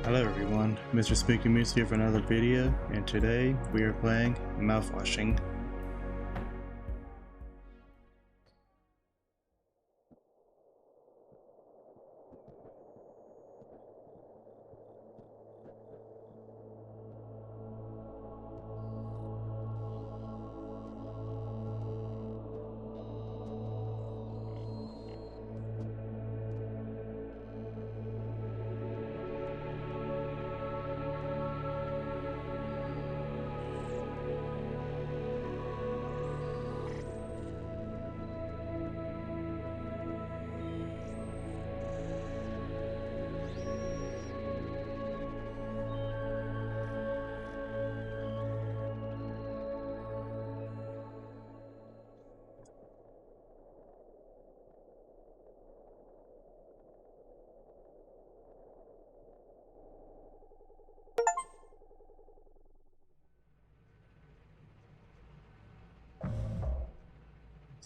Hello everyone, Mr. Spooky Moose here for another video, and today we are playing Mouthwashing.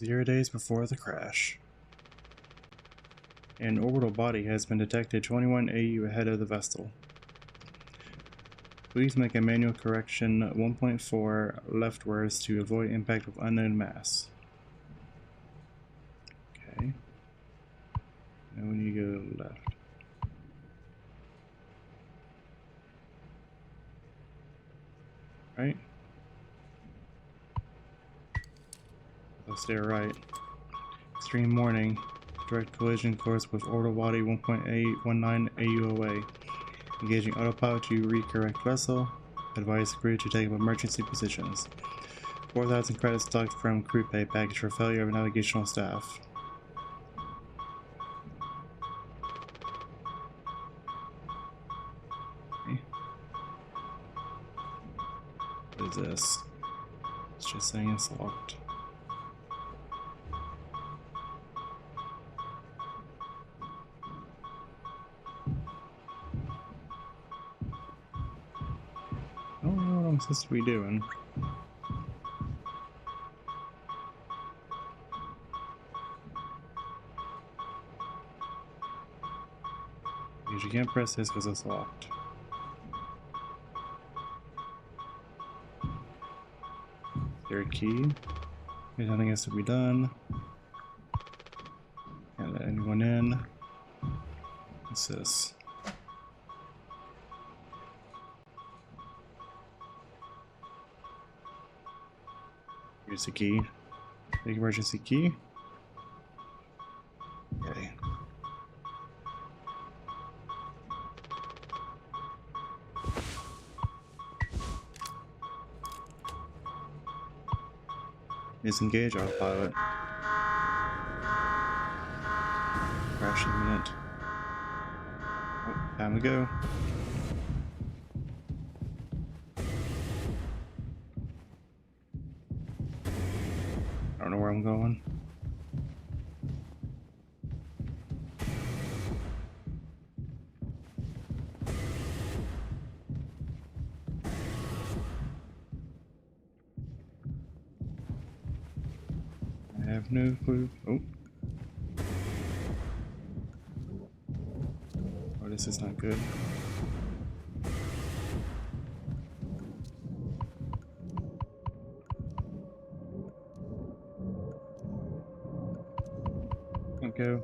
Zero days before the crash. An orbital body has been detected 21 AU ahead of the vessel. Please make a manual correction 1.4 leftwards to avoid impact with unknown mass. Okay. Now we need to go left. Right? Let's stay right. Extreme warning. Direct collision course with orbital body 1.819 AUOA. Engaging autopilot to recorrect vessel. Advise crew to take up emergency positions. 4,000 credits docked from crew pay package for failure of navigational staff. Okay. What is this? It's just saying it's locked. I don't know what I'm supposed to be doing. Because you can't press this because it's locked. Is there a key? There's nothing else to be done. Can't let anyone in. What's this? Here's the key. Big emergency key. Okay. Disengage autopilot. Crash imminent. Oh, time to go. I don't know where I'm going. I have no clue. Oh. Oh, this is not good. Don't go.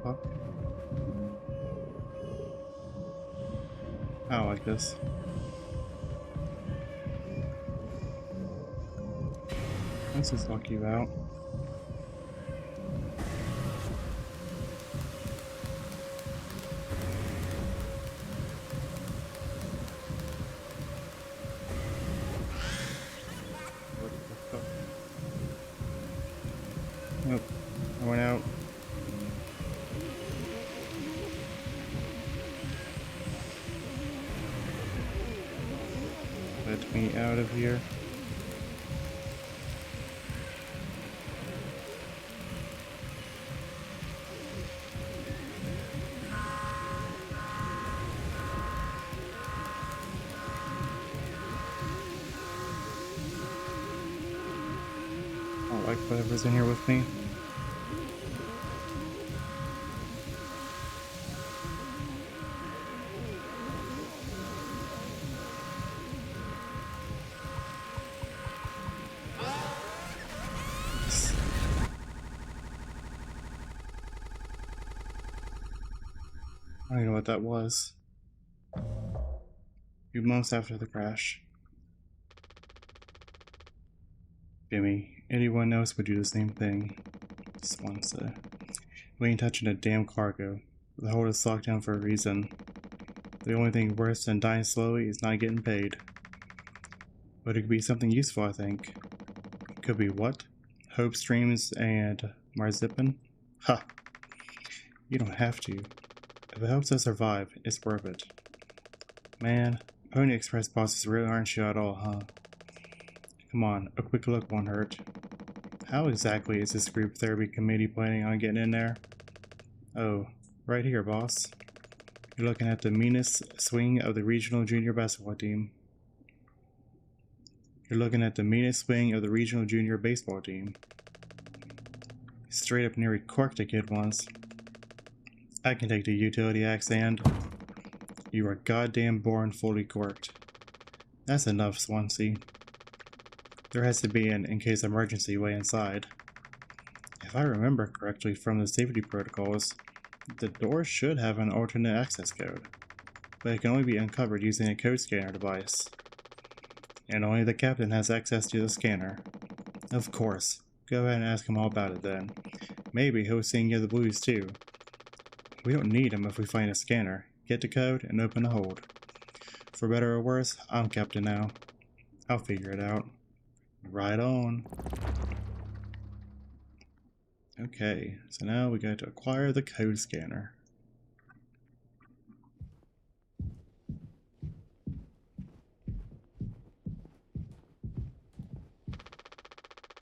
Fuck. I don't like this. Let's just lock you out. Nope, I went out. Let me out of here. I don't like whatever's in here with me. I don't even know what that was. A few months after the crash. Jimmy, anyone else would do the same thing. Swanson. We ain't touching a damn cargo. The hold is locked down for a reason. The only thing worse than dying slowly is not getting paid. But it could be something useful, I think. Could be what? Hope streams and marzipan? Ha! You don't have to. If it helps us survive, it's worth it. Man, Pony Express bosses really aren't you at all, huh? Come on, a quick look won't hurt. How exactly is this group therapy committee planning on getting in there? Oh, right here, boss. You're looking at the meanest swing of the regional junior basketball team. You're looking at the meanest swing of the regional junior baseball team. Straight up nearly corked a kid once. I can take the utility axe and... You are goddamn born fully corked. That's enough, Swansea. There has to be an in-case emergency way inside. If I remember correctly from the safety protocols, the door should have an alternate access code, but it can only be uncovered using a code scanner device. And only the captain has access to the scanner. Of course. Go ahead and ask him all about it then. Maybe he'll sing you the blues too. We don't need him if we find a scanner. Get the code and open the hold. For better or worse, I'm captain now. I'll figure it out. Right on. Okay, so now we got to acquire the code scanner.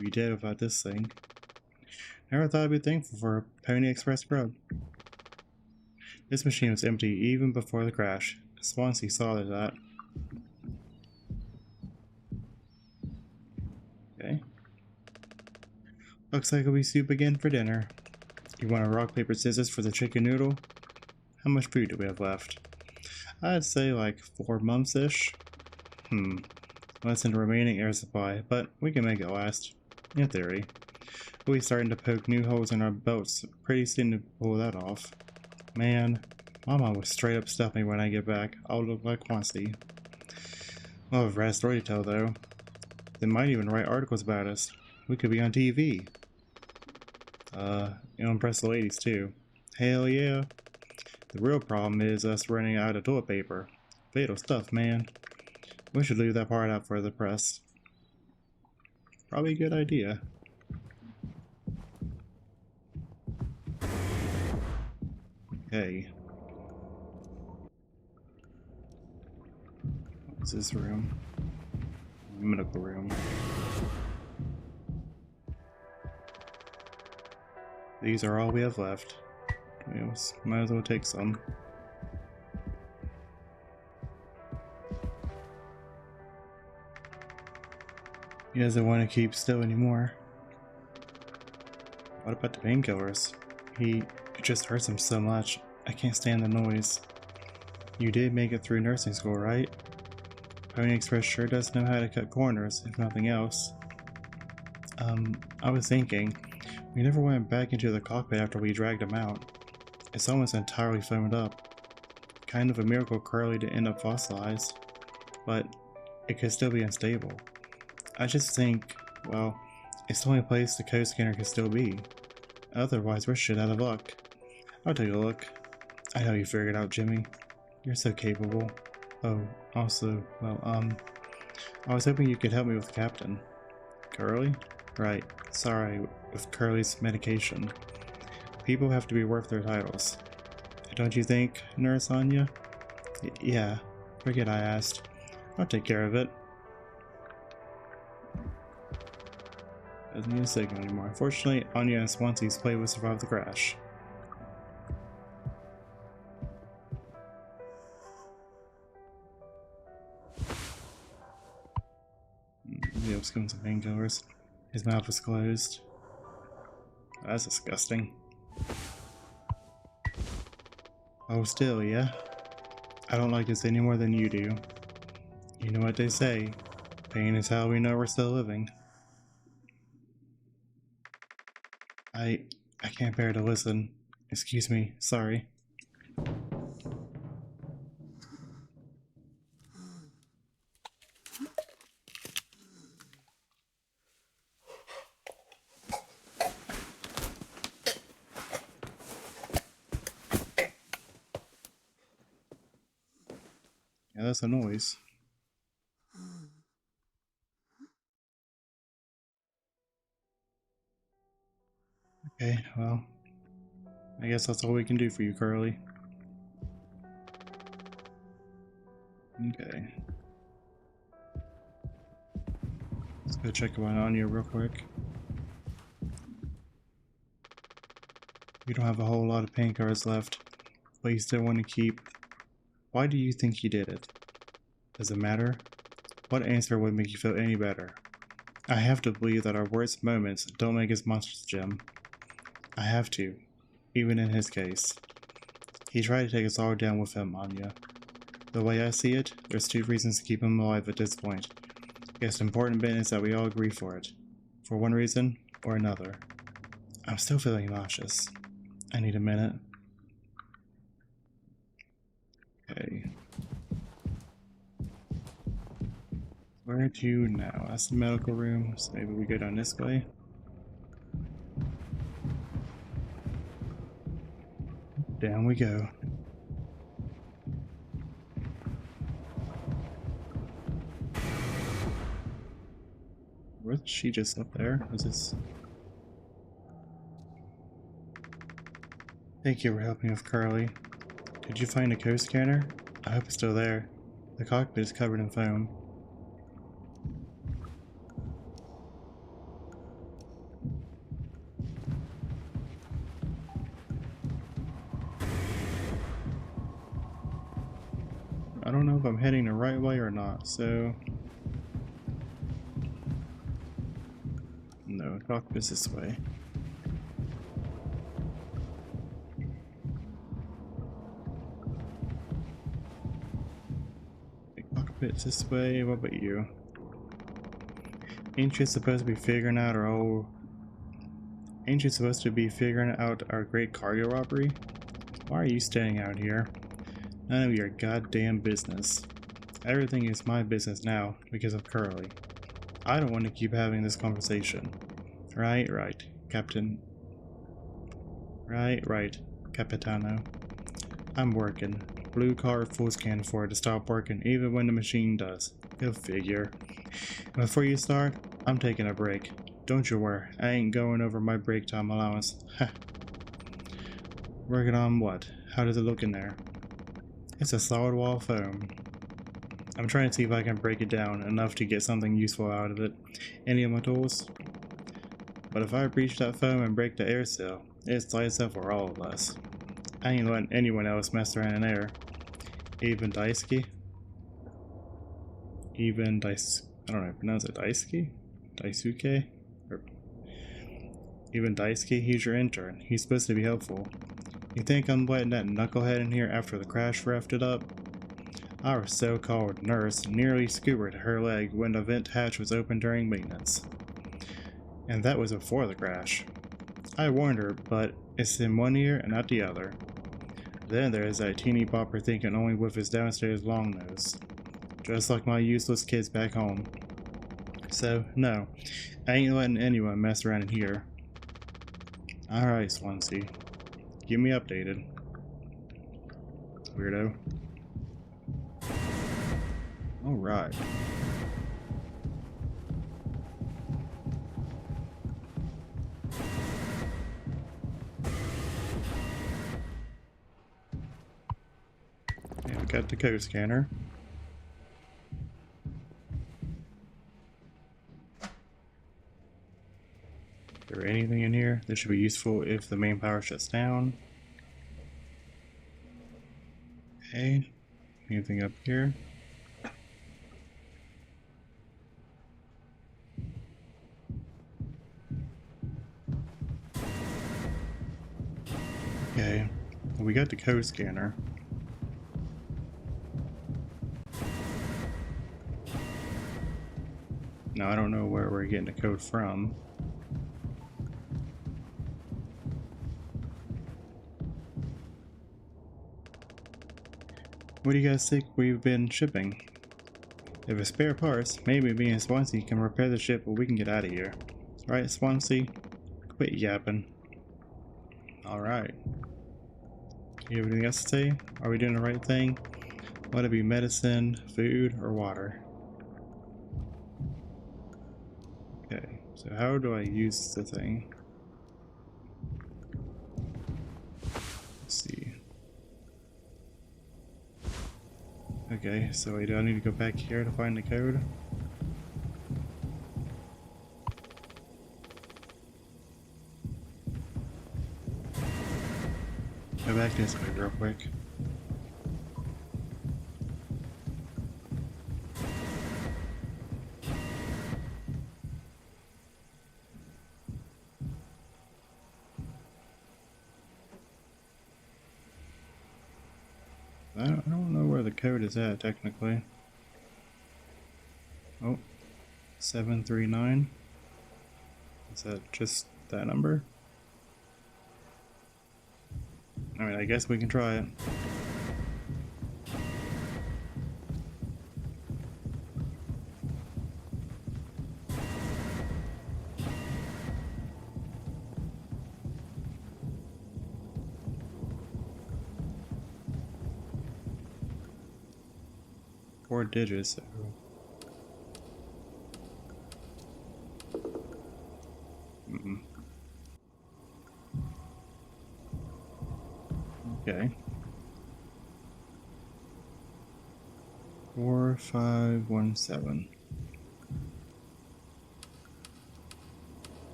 We did without this thing. Never thought I'd be thankful for a Pony Express grub. This machine was empty even before the crash. Swansea saw that. Okay. Looks like it'll be soup again for dinner. You want a rock, paper, scissors for the chicken noodle? How much food do we have left? I'd say like 4 months-ish. Less than the remaining air supply, but we can make it last. In theory. We'll be starting to poke new holes in our belts pretty soon to pull that off. Man, Mama will straight up stuff me when I get back. I'll look like Quancy. We'll have a rad story to tell though. They might even write articles about us. We could be on TV. You'll impress the ladies too. Hell yeah. The real problem is us running out of toilet paper. Fatal stuff, man. We should leave that part out for the press. Probably a good idea. Okay. What's this room? Medical room. These are all we have left. Might as well take some. He doesn't want to keep still anymore. What about the painkillers? It just hurts him so much. I can't stand the noise. You did make it through nursing school, right? Pony Express sure does know how to cut corners, if nothing else. I was thinking, we never went back into the cockpit after we dragged him out. It's almost entirely foamed up. Kind of a miracle Curly didn't end up fossilized, but it could still be unstable. I just think, well, it's the only place the code scanner could still be. Otherwise, we're shit out of luck. I'll take a look. I know you figured it out, Jimmy. You're so capable. Oh, also, well, I was hoping you could help me with the captain. Curly? Right. Sorry, with Curly's medication. People have to be worth their titles. Don't you think, Nurse Anya? Yeah. Forget I asked. I'll take care of it. Doesn't need a signal anymore. Unfortunately, Anya and Swansea's play will survive the crash. Maybe let's give him some painkillers. His mouth is closed. That's disgusting. Oh, still, yeah? I don't like this any more than you do. You know what they say. Pain is how we know we're still living. I can't bear to listen. Excuse me, sorry. Yeah, that's a noise. Okay, well, I guess that's all we can do for you, Curly. Okay. Let's go check on you real quick. You don't have a whole lot of paint cards left, but you still want to keep. Why do you think you did it? Does it matter? What answer would make you feel any better? I have to believe that our worst moments don't make us monsters, Jim. I have to, even in his case. He tried to take us all down with him, Anya. The way I see it, there's two reasons to keep him alive at this point. I guess the important bit is that we all agree for it. For one reason or another. I'm still feeling nauseous. I need a minute. Okay. Where to now? That's the medical room, so maybe we go down this way. Down we go. Where's she just up there? Is this... Thank you for helping with Carly. Did you find a code scanner? I hope it's still there. The cockpit is covered in foam. I don't know if I'm heading the right way or not, so... No, cockpit's this way. The cockpit's this way, what about you? Ain't you supposed to be figuring out our old... Ain't you supposed to be figuring out our great cargo robbery? Why are you standing out here? None of your goddamn business. Everything is my business now because of Curly. I don't want to keep having this conversation. Right, Captain. Right, Capitano. I'm working. Blue card fools can't afford to stop working even when the machine does. Go figure. Before you start, I'm taking a break. Don't you worry, I ain't going over my break time allowance. Ha. Working on what? How does it look in there? It's a solid wall of foam. I'm trying to see if I can break it down enough to get something useful out of it. Any of my tools? But if I breach that foam and break the air seal, it's lights up for all of us. I ain't letting anyone else mess around in there. Even Daisuke? Even Dais... I don't know, pronounce it Daisuke? Daisuke? Or... Even Daisuke, he's your intern. He's supposed to be helpful. You think I'm letting that knucklehead in here after the crash roughed it up? Our so-called nurse nearly skewered her leg when the vent hatch was open during maintenance. And that was before the crash. I warned her, but it's in one ear and not the other. Then there is that teeny bopper thinking only with his downstairs long nose. Just like my useless kids back home. So, no, I ain't letting anyone mess around in here. Alright, Swansea. Keep me updated. Weirdo. Alright. And we got the code scanner. Is there anything in here that should be useful if the main power shuts down? Okay. Anything up here? Okay. Well, we got the code scanner. Now I don't know where we're getting the code from. What do you guys think we've been shipping? If it's spare parts, maybe me and Swansea can repair the ship or we can get out of here. Right, Swansea? Quit yapping. Alright. You have anything else to say? Are we doing the right thing? Let it be medicine, food, or water. Okay, so how do I use the thing? Let's see. Okay, so do I need to go back here to find the code? Go back this way real quick. I don't know where the code is at, technically. Oh, 739. Is that just that number? I mean, I guess we can try it. Four digits, so... Okay. 4517.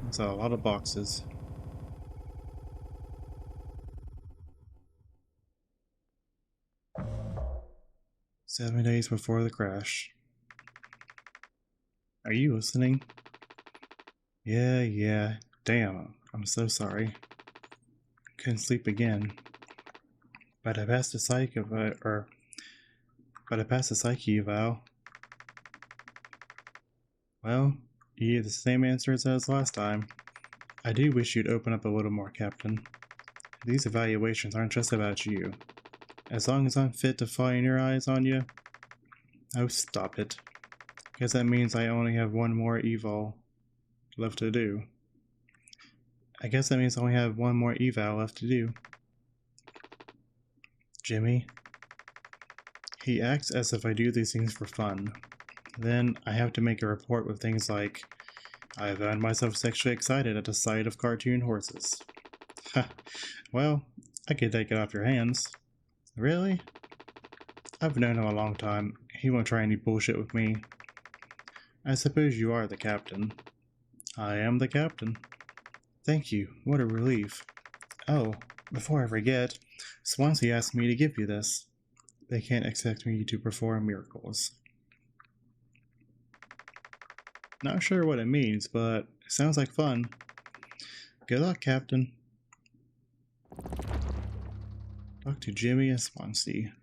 That's a lot of boxes. "7 days before the crash." Are you listening? Yeah. Damn, I'm so sorry. Couldn't sleep again. But I passed the psych eval. Well, you gave the same answers as last time. I do wish you'd open up a little more, Captain. These evaluations aren't just about you. As long as I'm fit to fly in your eyes on you... Oh, stop it. Guess that means I only have one more eval left to do. Jimmy. He acts as if I do these things for fun. Then I have to make a report with things like, "I found myself sexually excited at the sight of cartoon horses." Ha, well, I could take it off your hands. Really? I've known him a long time. He won't try any bullshit with me. I suppose you are the captain. I am the captain. Thank you. What a relief. Oh, before I forget, Swansea asked me to give you this. They can't expect me to perform miracles. Not sure what it means, but it sounds like fun. Good luck, Captain. Talk to Jimmy and Swansea.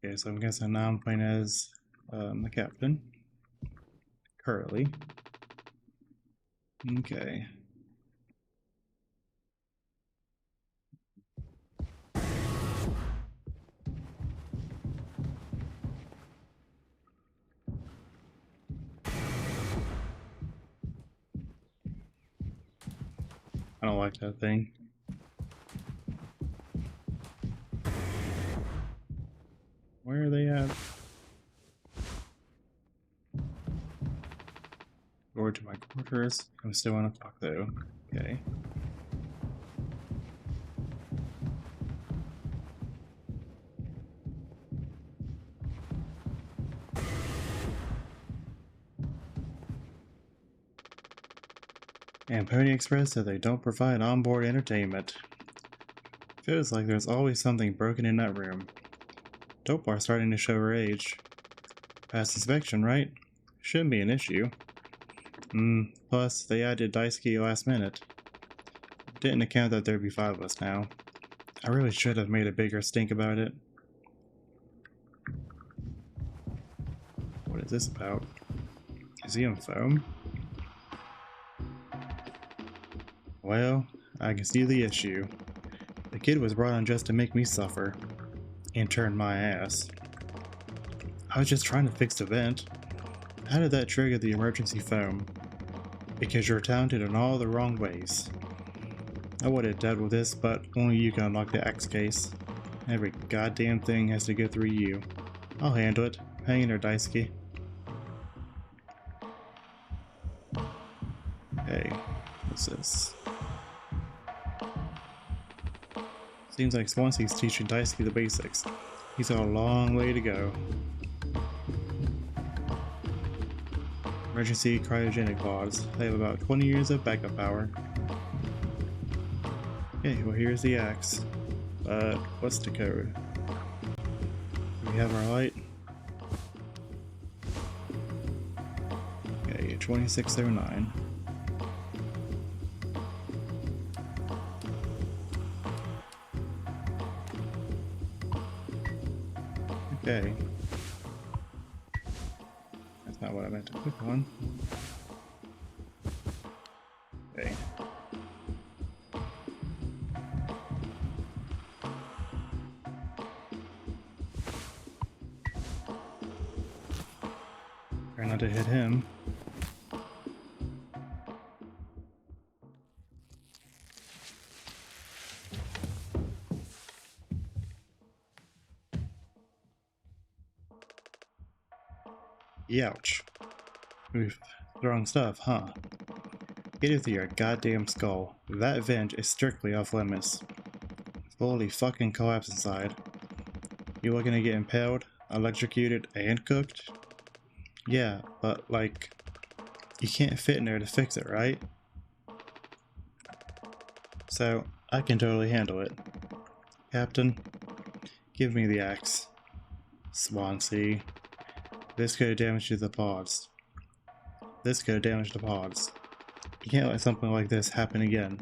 Okay, so I'm guessing now I'm playing as the captain. Curly. Okay. I don't like that thing. Where are they at? Over to my quarters. I'm still on o'clock though. Okay. And Pony Express said they don't provide onboard entertainment. Feels like there's always something broken in that room. Dope bar starting to show her age. Past inspection, right? Shouldn't be an issue. Plus, they added dice key last minute. Didn't account that there'd be 5 of us now. I really should have made a bigger stink about it. What is this about? Is he on foam? Well, I can see the issue. The kid was brought on just to make me suffer. And turn my ass. I was just trying to fix the vent. How did that trigger the emergency phone? Because you're talented in all the wrong ways. I would have dealt with this, but only you can unlock the X case. Every goddamn thing has to go through you. I'll handle it. Hang in there, Daisuke. Hey, what's this? Seems like Swansea's teaching Daisuke the basics. He's got a long way to go. Emergency cryogenic pods. They have about 20 years of backup power. Okay, well here's the axe. But what's the code? Do we have our light? Okay, 2609. Okay. That's not what I meant to click on. Okay. Try not to hit him. Youch. Oof. Wrong stuff, huh? Get it through your goddamn skull. That vent is strictly off limits. Fully fucking collapse inside. You looking to get impaled, electrocuted, and cooked? Yeah, but like, you can't fit in there to fix it, right? So, I can totally handle it. Captain, give me the axe. Swansea. This could have damaged the pods. This could have damaged the pods. You can't let something like this happen again.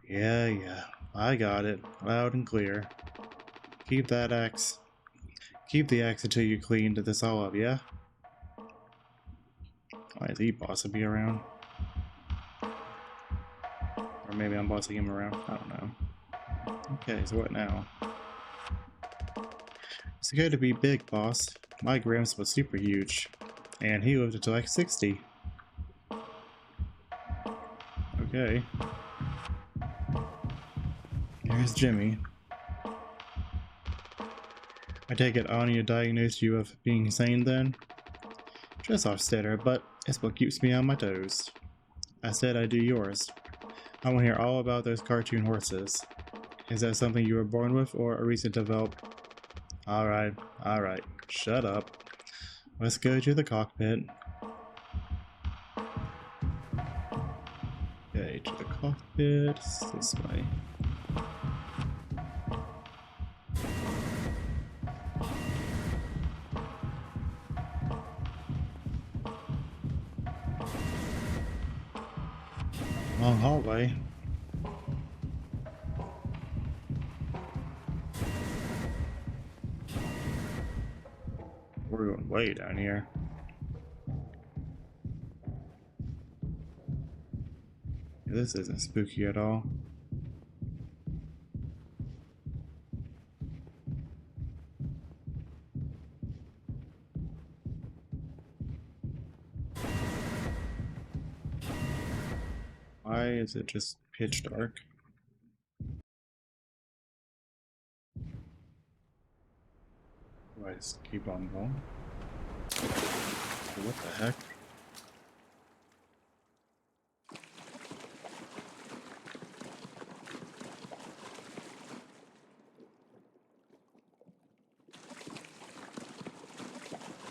Yeah, I got it. Loud and clear. Keep that axe. Keep the axe until you cleaned this all up, yeah? Why is he bossing me around? Or maybe I'm bossing him around. I don't know. Okay, so what now? It's good to be big, boss. My Gramps was super huge. And he lived until like 60. Okay. Here's Jimmy. I take it Anya diagnosed you of being sane then? Just off stutter, but it's what keeps me on my toes. I said I'd do yours. I want to hear all about those cartoon horses. Is that something you were born with or a recent development? Alright. Shut up. Let's go to the cockpit. Okay, to the cockpit. This way. Long hallway. We're going way down here. This isn't spooky at all. Why is it just pitch dark? Do I just keep on going? What the heck?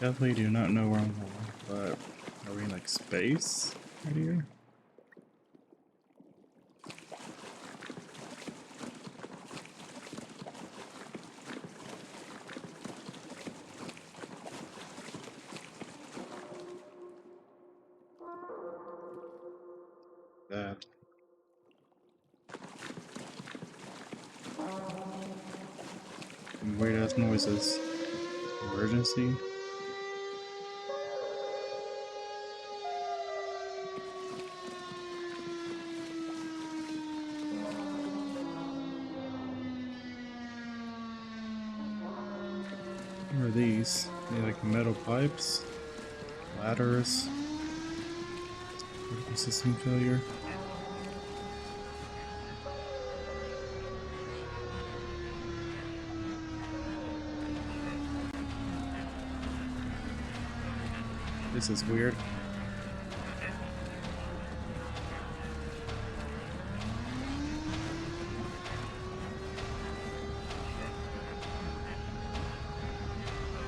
Definitely do not know where I'm going, but are we in like space right here? That. Weird ass noises. Emergency? What are these? They like metal pipes? Ladders. Critical system failure. This is weird.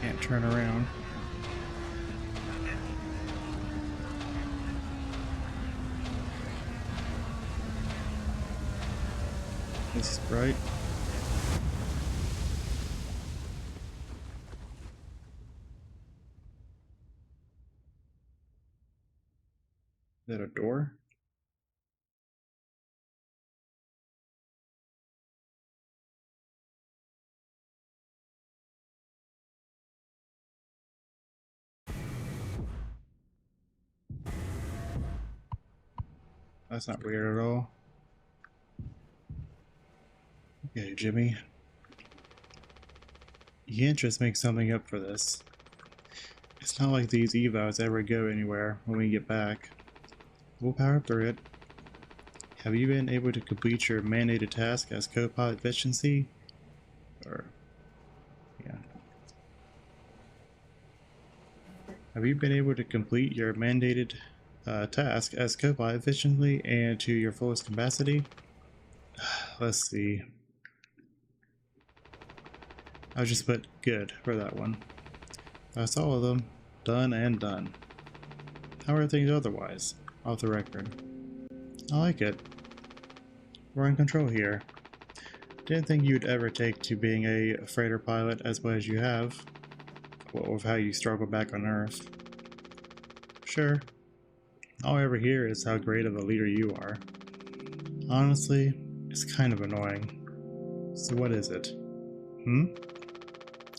Can't turn around. This is bright. Is that a door? That's not weird at all. Okay, Jimmy. You can't just make something up for this. It's not like these evals ever go anywhere when we get back. We'll power through it. Have you been able to complete your mandated task as co-pilot efficiency? Or, yeah. Have you been able to complete your mandated task as co-pilot efficiently and to your fullest capacity? Let's see. I'll just put good for that one. That's all of them. Done and done. How are things otherwise? Off the record. I like it. We're in control here. Didn't think you'd ever take to being a freighter pilot as well as you have. Well, of how you struggle back on Earth. Sure. All I ever hear is how great of a leader you are. Honestly, it's kind of annoying. So what is it?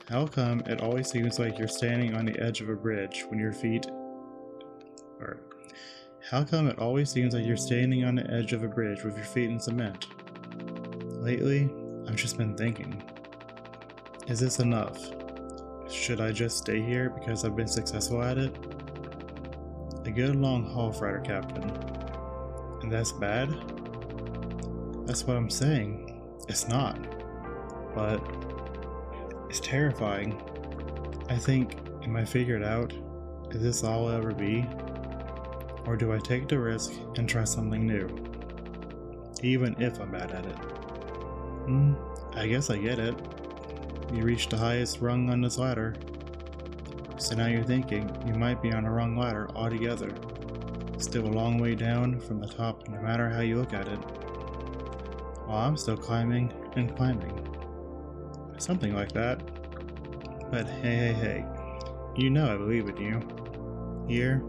How come it always seems like you're standing on the edge of a bridge when your feet... Or... How come it always seems like you're standing on the edge of a bridge with your feet in cement? Lately, I've just been thinking. Is this enough? Should I just stay here because I've been successful at it? A good long haul freighter captain. And that's bad? That's what I'm saying. It's not. But it's terrifying. I think, am I figured out? Is this all I'll ever be? Or do I take the risk and try something new? Even if I'm bad at it. I guess I get it. You reached the highest rung on this ladder. So now you're thinking you might be on the wrong ladder altogether. Still a long way down from the top no matter how you look at it. While I'm still climbing and climbing. Something like that. But hey. You know I believe in you. Here,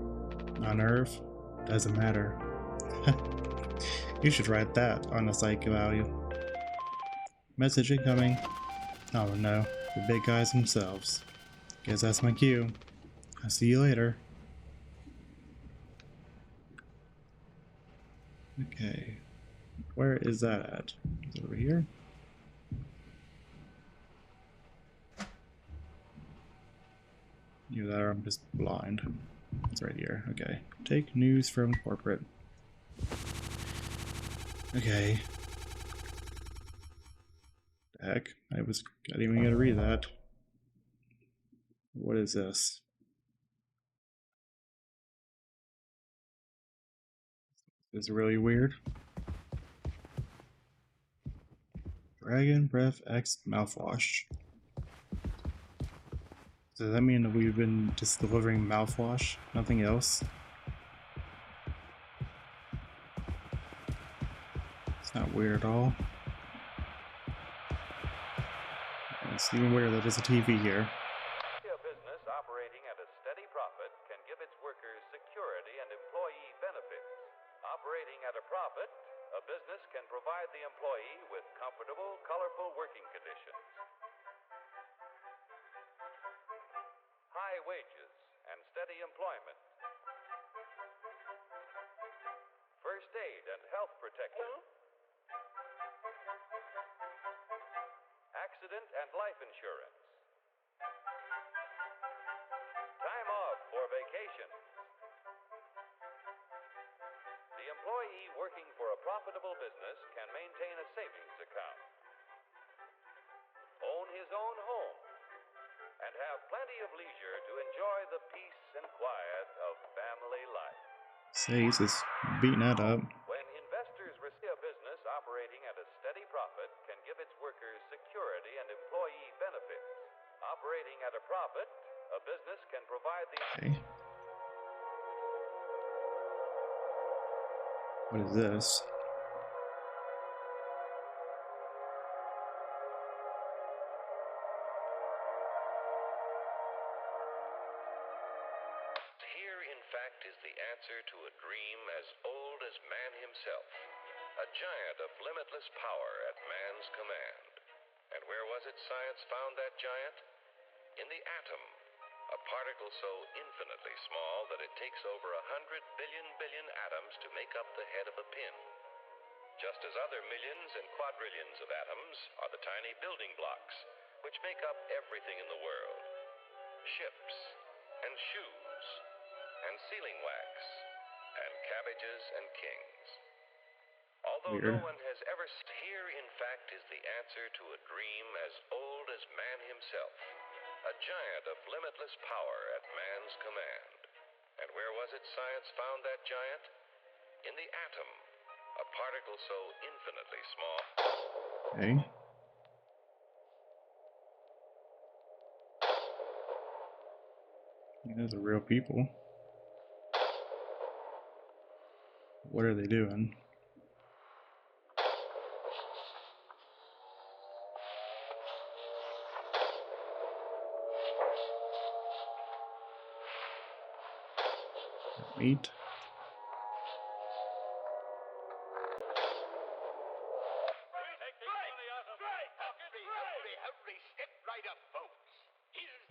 on Earth, doesn't matter. You should write that on a psych value. Message incoming. Oh no, the big guys themselves. Guess that's my cue. I'll see you later. Okay. Where is that at? Is it over here? Either that or I'm just blind. It's right here. Okay. Take news from corporate. Okay. The heck? I didn't even get to read that. What is this? This is really weird. Dragon Breath X Mouthwash. Does that mean that we've been just delivering mouthwash? Nothing else? It's not weird at all. It's even weirder that there's a TV here. A business operating at a steady profit can give its workers security and employee benefits. Operating at a profit, a business can provide the employee with comfortable, colorful working conditions, high wages, and steady employment, first aid and health protection, accident and life insurance, time off for vacation, employee working for a profitable business can maintain a savings account, own his own home, and have plenty of leisure to enjoy the peace and quiet of family life. Say, he's just beating that up. When investors receive a business operating at a steady profit can give its workers security and employee benefits. Operating at a profit, a business can provide the... Okay. What is this? Here, in fact, is the answer to a dream as old as man himself. A giant of limitless power at man's command. And where was it science found that giant? In the atom. A particle so infinitely small that it takes over 100 billion atoms to make up the head of a pin. Just as other millions and quadrillions of atoms are the tiny building blocks which make up everything in the world. Ships and shoes and sealing wax and cabbages and kings. Although Weird. no one has ever... Here, in fact, is the answer to a dream as old as man himself. A giant of limitless power at man's command. And where was it science found that giant? In the atom. A particle so infinitely small. Okay. Those are real people. What are they doing? Meat?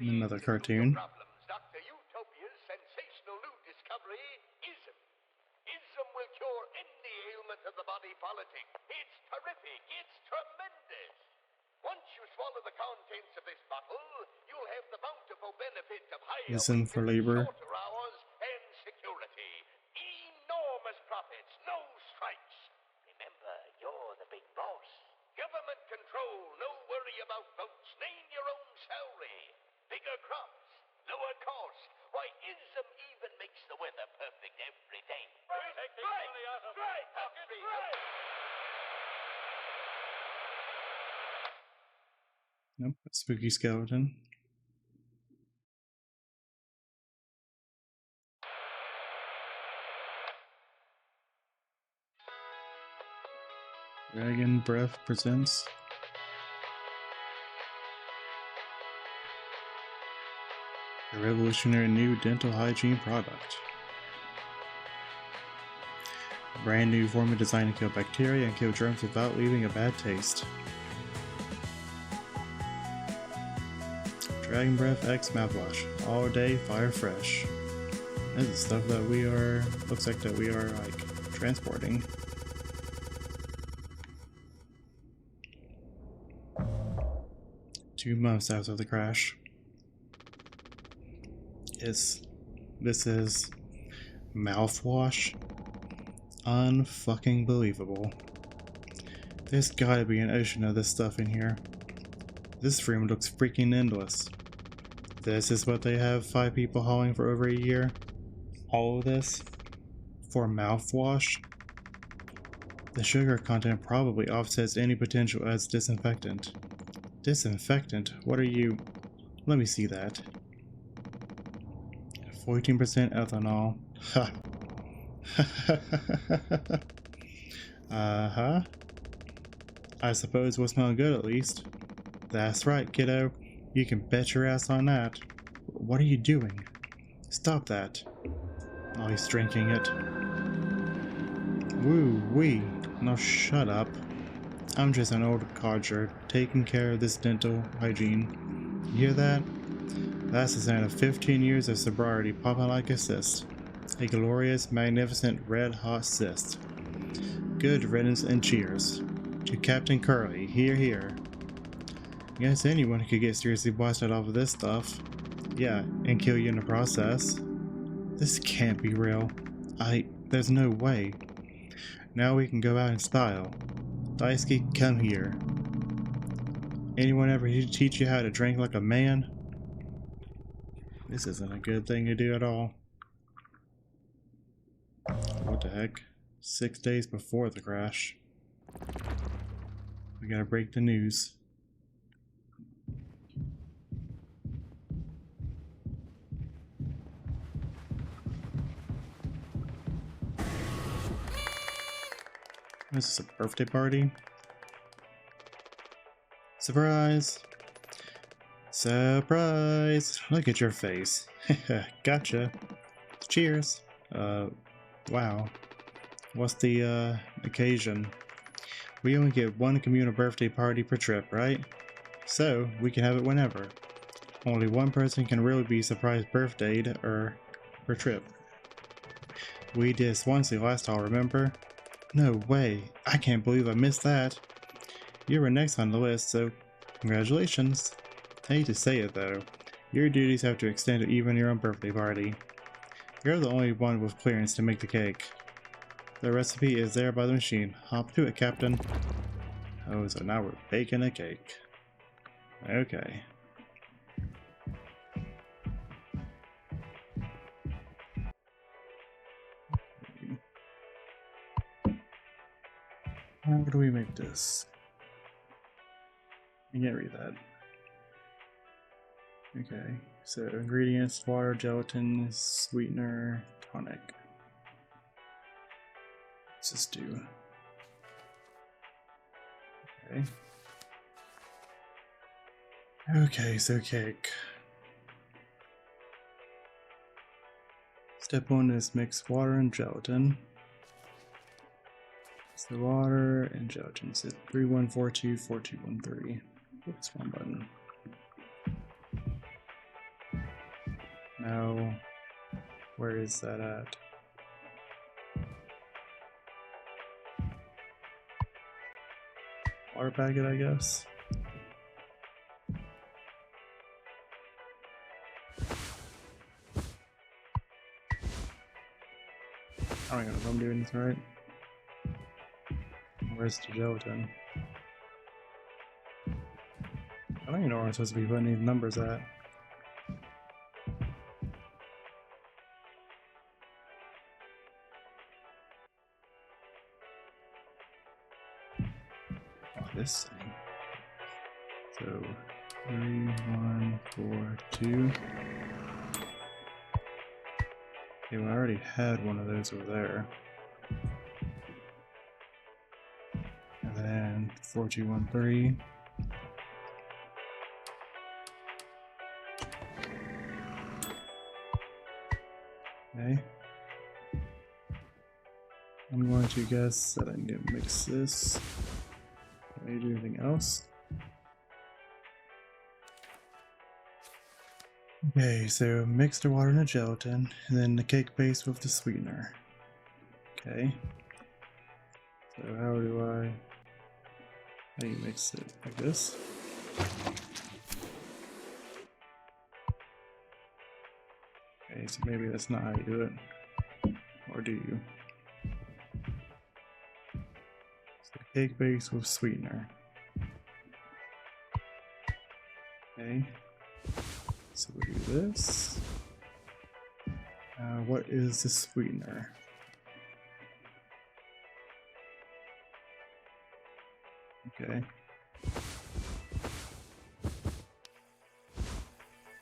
Another cartoon. Dr. Utopia's sensational new discovery, ism. Ism will cure any ailment of the body politic. It's terrific. It's tremendous. Once you swallow the contents of this bottle, you'll have the bountiful benefit of higher Ism for labor. shorter hours and security. Enormous profits, no strikes. Remember, you're the big boss. Government control, no worry about votes. Name your own salary. Bigger crops, lower cost. Why, ism even makes the weather perfect every day. Nope, a spooky skeleton. Dragon Breath presents a revolutionary new dental hygiene product. A brand new formula designed to kill bacteria and kill germs without leaving a bad taste. Dragon Breath X Mouthwash. All day fire fresh. This is stuff that looks like that we are like transporting. Two months after the crash. This is mouthwash. Unfucking believable. There's gotta be an ocean of this stuff in here. This room looks freaking endless. This is what they have 5 people hauling for over a year. All of this for mouthwash. The sugar content probably offsets any potential as disinfectant. Disinfectant? What are you? Let me see that. 14% ethanol. Ha. Uh-huh. I suppose we'll smell good at least. That's right, kiddo. You can bet your ass on that. What are you doing? Stop that. Oh, he's drinking it. Woo-wee. Now shut up. I'm just an old codger taking care of this dental hygiene. You hear that? That's the sound of 15 years of sobriety popping like a cyst. A glorious, magnificent, red-hot cyst. Good riddance and cheers. To Captain Curly, hear, hear. Guess anyone could get seriously blasted off of this stuff. Yeah, and kill you in the process. This can't be real. There's no way. Now we can go out in style. Daisuke, come here. Anyone ever teach you how to drink like a man? This isn't a good thing to do at all. What the heck? 6 days before the crash. We gotta break the news. This is a birthday party. Surprise! Surprise! Look at your face. Gotcha. Cheers. Wow. What's the, occasion? We only get one communal birthday party per trip, right? So, we can have it whenever. Only one person can really be surprised birthdayed, per trip. We did Swansea last fall, remember? No way. I can't believe I missed that. You were next on the list, so congratulations. I hate to say it though, your duties have to extend to even your own birthday party. You're the only one with clearance to make the cake. The recipe is there by the machine. Hop to it, Captain. Oh, so now we're baking a cake. Okay. How do we make this? I can't read that. Okay, so ingredients: water, gelatin, sweetener, tonic. Let's just do. Okay. Okay, so cake. Step 1 is mix water and gelatin. It's the water and gelatin. So 3142 4213. Oops, one button. Now, where is that at? Water packet, I guess. I don't even know if I'm doing this right. Where's the gelatin? I don't even know where I'm supposed to be putting these numbers at. This thing. So 3, 1, 4, 2. Okay, well, I already had one of those over there. And then 4, 2, 1, 3. Okay. I'm going to guess that I need to mix this. Can I do anything else? Okay, so mix the water and the gelatin, and then the cake base with the sweetener. Okay. So how do you mix it? Like this? Okay, so maybe that's not how you do it. Or do you? So cake base with sweetener. Okay. So we do this. What is the sweetener? Okay.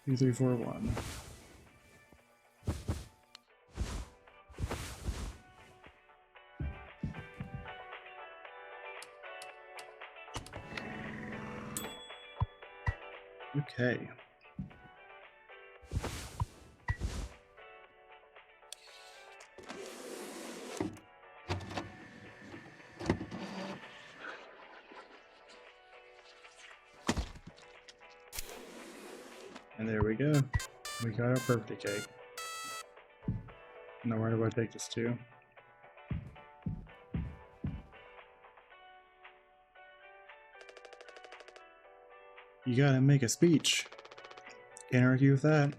2, 3, 4, 1. Okay. And there we go. We got our birthday cake. Now where do I take this to? You gotta make a speech. Can't argue with that.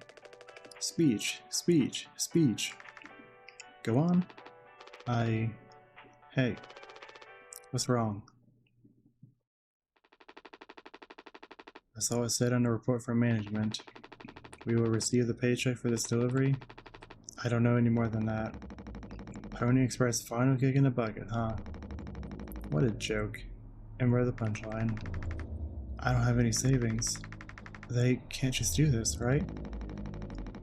Speech, speech, speech. Go on. Hey, what's wrong? I saw it said on the report from management. We will receive the paycheck for this delivery? I don't know any more than that. Pony Express final kick in the bucket, huh? What a joke. And where the punchline? I don't have any savings. They can't just do this, right?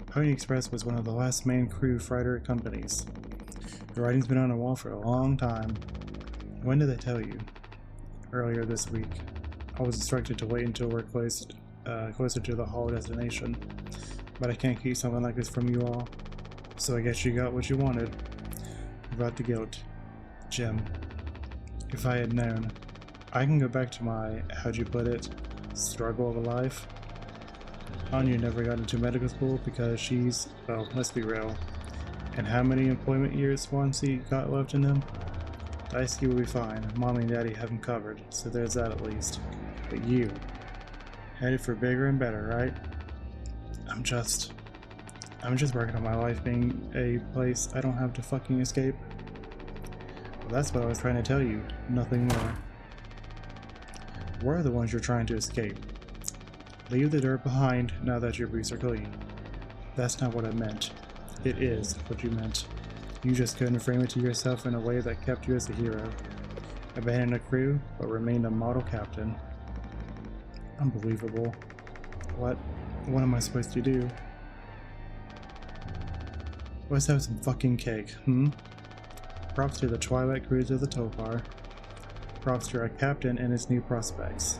Pony Express was one of the last main crew freighter companies. The writing's been on the wall for a long time. When did they tell you? Earlier this week. I was instructed to wait until we're closer to the haul destination. But I can't keep something like this from you all. So I guess you got what you wanted. About the guilt. Jim. If I had known. I can go back to my, how'd you put it, struggle of a life. Anya never got into medical school because she's, well, let's be real. And how many employment years Swansea got left in him? Daisuke will be fine. Mommy and Daddy have him covered, so there's that at least. But you, headed for bigger and better, right? I'm just working on my life being a place I don't have to fucking escape. Well, that's what I was trying to tell you, nothing more. We're the ones you're trying to escape. Leave the dirt behind now that your boots are clean. That's not what I meant. It is what you meant. You just couldn't frame it to yourself in a way that kept you as a hero. Abandoned a crew, but remained a model captain. Unbelievable. What am I supposed to do? Let's have some fucking cake, Props to the Twilight crews of the Topar. Props to our captain and his new prospects.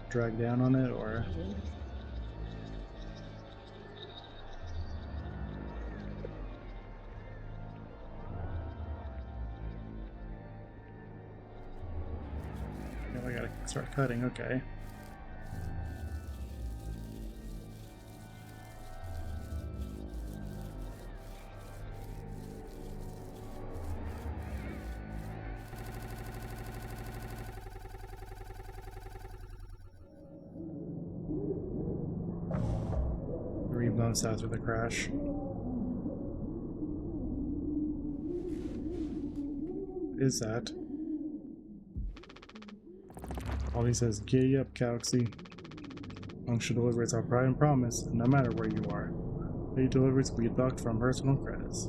Drag down on it, or... I gotta start cutting, okay. Months after the crash. What is that? All he says, giddy up, Galaxy. Punctual delivery is our pride and promise, no matter where you are. Late deliveries will be deducted from personal credits.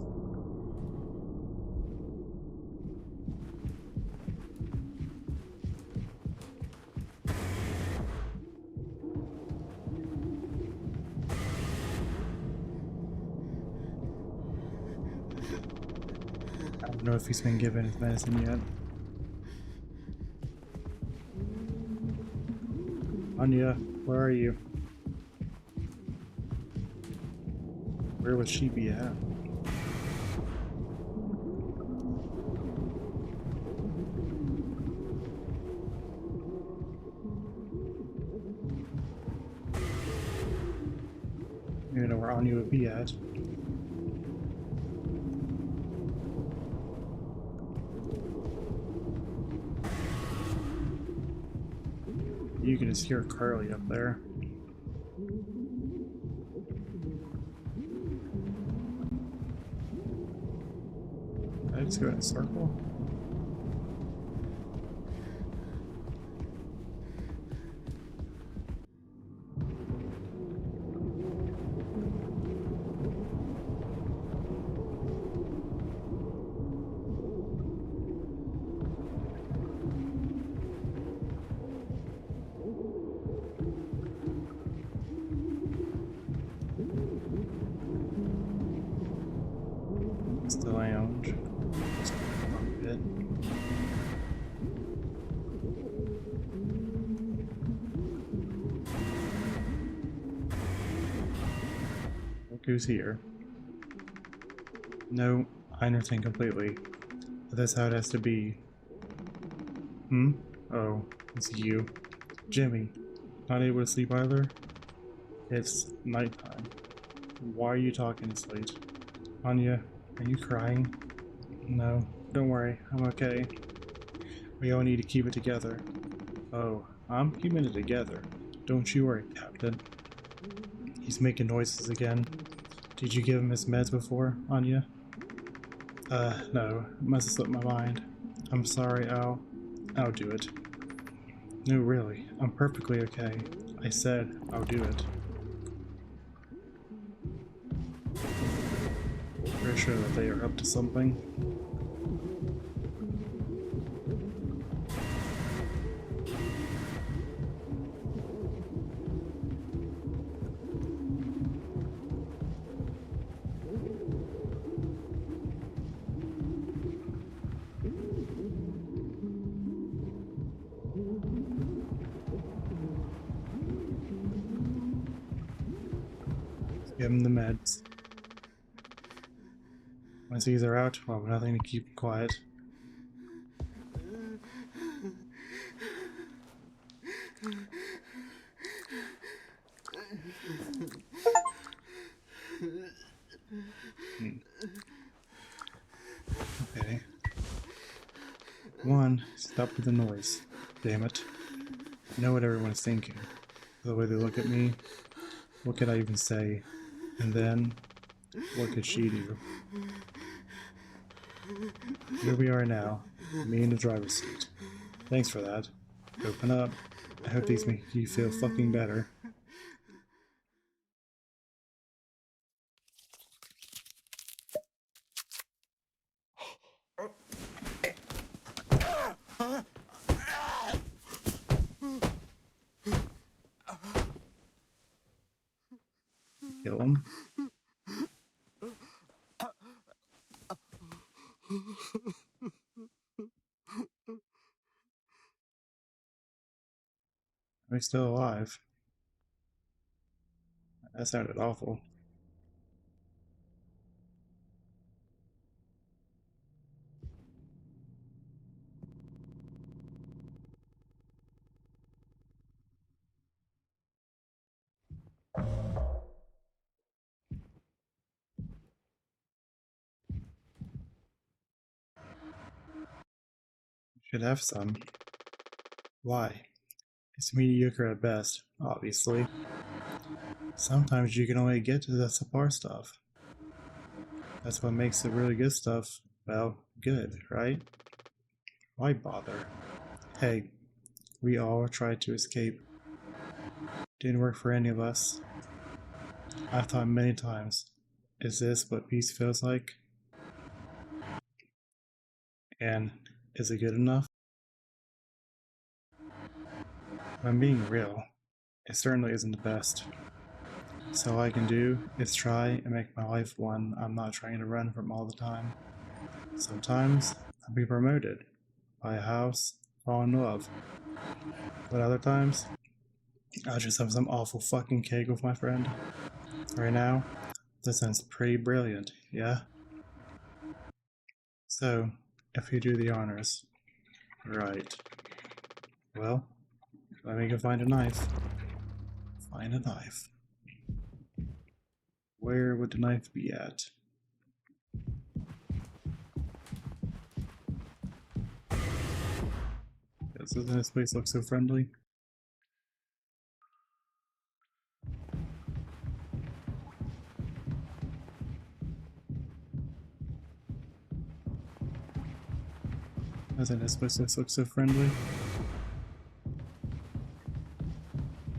I don't know if he's been given his medicine yet. Anya, where are you? Where would she be at? I don't know where Anya would be at. You can just hear Carly up there. I just go in a circle. The lounge. Just a bit. Look who's here. No, I understand completely. But that's how it has to be. Oh, it's you. Jimmy. Not able to sleep either? It's nighttime. Why are you talking this late? Anya, are you crying? No, don't worry, I'm okay. We all need to keep it together. Oh, I'm keeping it together. Don't you worry, Captain. He's making noises again. Did you give him his meds before, Anya? No. Must have slipped my mind. I'm sorry, I'll do it. No, really. I'm perfectly okay. I said I'll do it. Pretty sure that they are up to something. Give him the meds. Once these are out, well, nothing to keep quiet. Okay. One, stop with the noise. Damn it. I know what everyone's thinking. The way they look at me, what could I even say? And then, what could she do? Here we are now, me in the driver's seat. Thanks for that. Open up. I hope these make you feel fucking better. Kill him. Are we still alive? That sounded awful. Should have some. Why? It's mediocre at best, obviously. Sometimes you can only get to the subpar stuff. That's what makes the really good stuff, well, good, right? Why bother? Hey, we all tried to escape. Didn't work for any of us. I've thought many times, is this what peace feels like? And is it good enough? If I'm being real, it certainly isn't the best. So all I can do is try and make my life one I'm not trying to run from all the time. Sometimes I'll be promoted, buy a house, fall in love. But other times, I'll just have some awful fucking cake with my friend. Right now, that sounds pretty brilliant, yeah? So, if you do the honors. Right. Well, let me go find a knife. Find a knife. Where would the knife be at? Doesn't this place look so friendly? Doesn't this place look so friendly?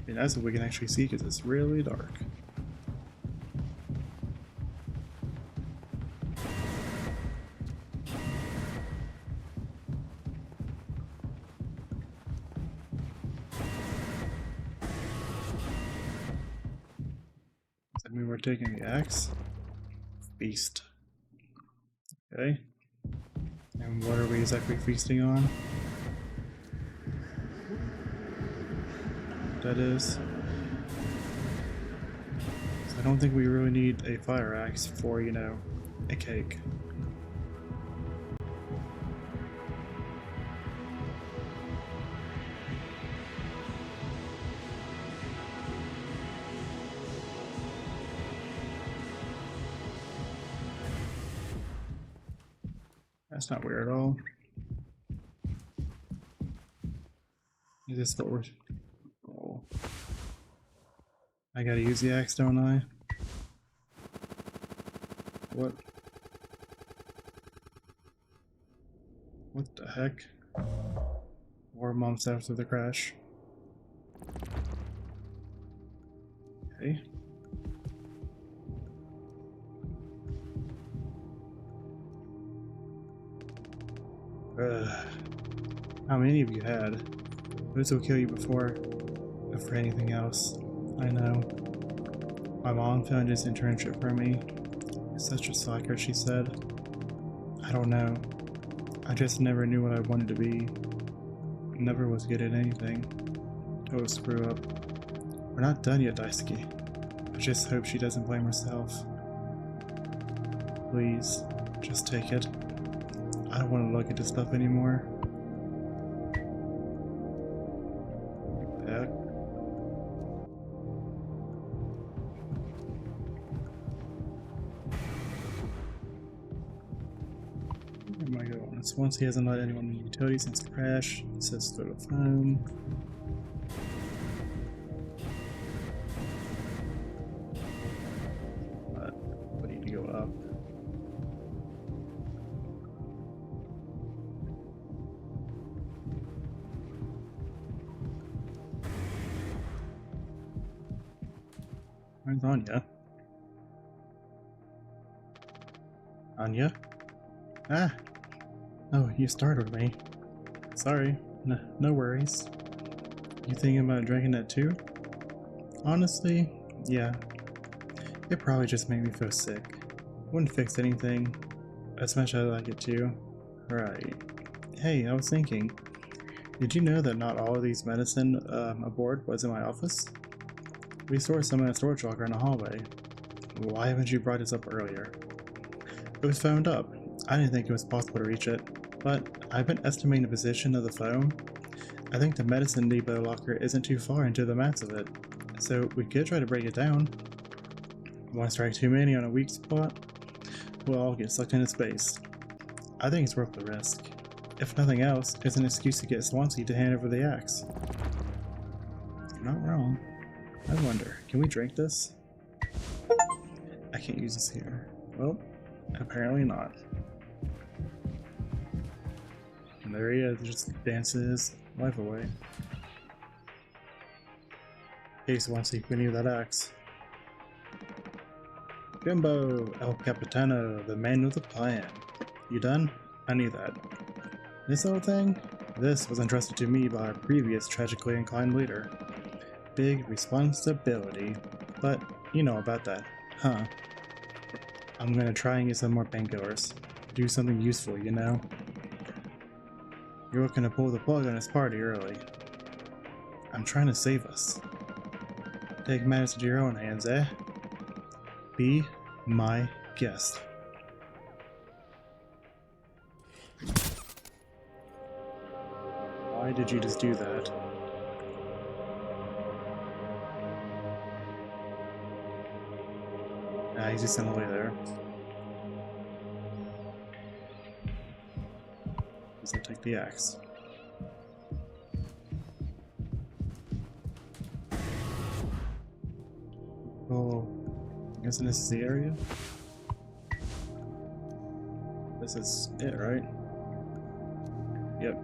And that's what we can actually see because it's really dark. Does that mean we're taking the axe? Feast. Okay. And what are we exactly feasting on? That is. So I don't think we really need a fire axe for, you know, a cake. That's not weird at all. Is this what we're... Oh. I gotta use the axe, don't I? What? What the heck? 4 months after the crash. Okay. How many of you had? Those will kill you before anything else. I know. My mom found this internship for me. Such a slacker, she said. I don't know. I just never knew what I wanted to be. Never was good at anything. Total screw up. We're not done yet, Daisuke. I just hope she doesn't blame herself. Please, just take it. I don't want to look at this stuff anymore. Heck. Where am I going? So once he hasn't let anyone in the utility since the crash, it says go to phone. But we need to go up. Where's Anya? Anya? Ah! Oh, you startled me. Sorry. No worries. You thinking about drinking that too? Honestly, yeah. It probably just made me feel sick. Wouldn't fix anything. As much as I like it too. Right. Hey, I was thinking. Did you know that not all of these medicine aboard was in my office? We stored some in a storage locker in the hallway. Why haven't you brought this up earlier? It was phoned up. I didn't think it was possible to reach it, but I've been estimating the position of the phone. I think the medicine depot locker isn't too far into the mass of it, so we could try to break it down. One strike too many on a weak spot, we'll all get sucked into space. I think it's worth the risk. If nothing else, it's an excuse to get Swansea to hand over the axe. You're not wrong. I wonder, can we drink this? I can't use this here. Well, apparently not. And there he is, just dances his life away. In case Swansea can use that axe. Jumbo, El Capitano, the man with a plan. You done? I knew that. This little thing? This was entrusted to me by a previous tragically inclined leader. Big responsibility. But you know about that, huh? I'm gonna try and get some more painkillers. Do something useful, you know? You're looking to pull the plug on this party early. I'm trying to save us. Take matters into your own hands, eh? Be my guest. Why did you just do that? Nah, he's just in the way there. Guess I'll take the axe. Oh, I'm guessing this is the area? This is it, right? Yep.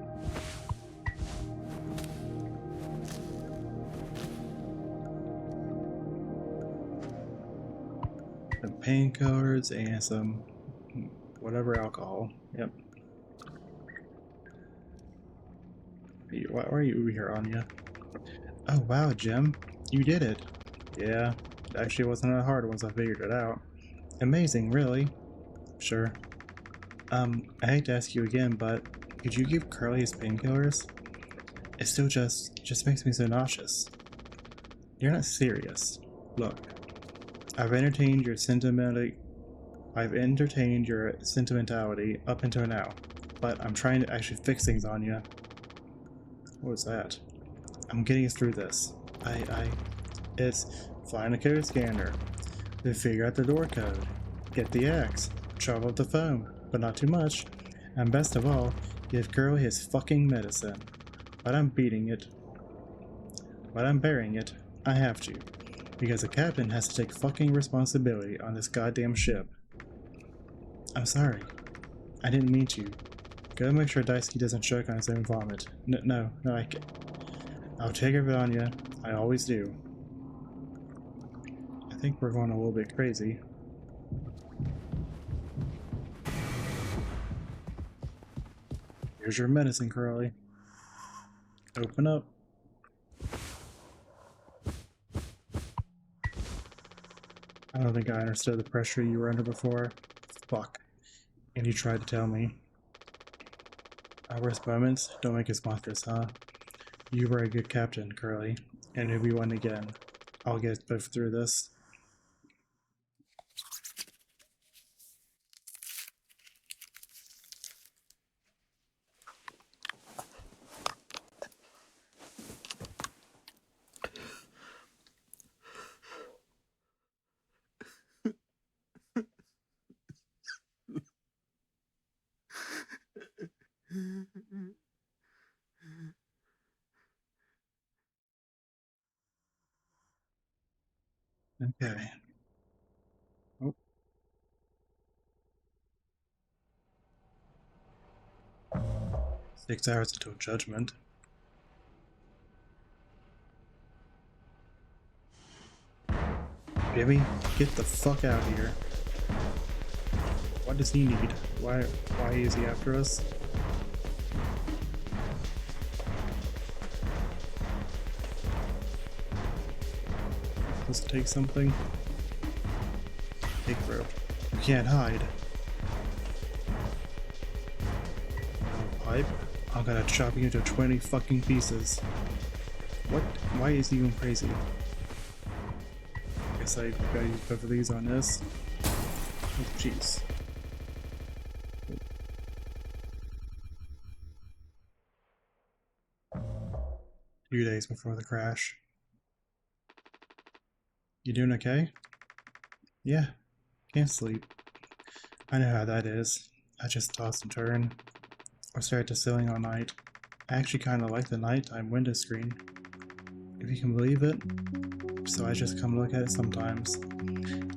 Some painkillers and some whatever alcohol. Yep. Why are you here, Anya? Oh wow, Jim. You did it. Yeah. It actually wasn't that hard once I figured it out. Amazing, really. Sure. I hate to ask you again, but could you give Curly his painkillers? It still just makes me so nauseous. You're not serious. Look, I've entertained your sentimentality up until now, but I'm trying to actually fix things on you. What was that? I'm getting us through this. It's find a code scanner, then figure out the door code, get the axe, chop up the phone, but not too much, and best of all, give Curly his fucking medicine. But I'm beating it. But I'm burying it. I have to. Because a captain has to take fucking responsibility on this goddamn ship. I'm sorry. I didn't mean to. Go make sure Daisuke doesn't choke on his own vomit. No, I'll take care of it on you. I always do. I think we're going a little bit crazy. Here's your medicine, Curly. Open up. I don't think I understood the pressure you were under before. Fuck. And you tried to tell me. Our worst moments don't make us monsters, huh? You were a good captain, Curly. And you'll be one again. I'll get both through this. Okay. Oh. 6 hours until judgment. Jimmy, get the fuck out of here. What does he need? Why is he after us? Let's take something. Take rope. You can't hide. No pipe. I'm gonna chop you into 20 fucking pieces. What? Why is he going crazy? Guess I gotta use both of these on this. Oh, jeez. 2 days before the crash. You doing okay? Yeah, can't sleep. I know how that is. I just toss and turn. Or stare at the ceiling all night. I actually kinda like the nighttime window screen. If you can believe it. So I just come look at it sometimes.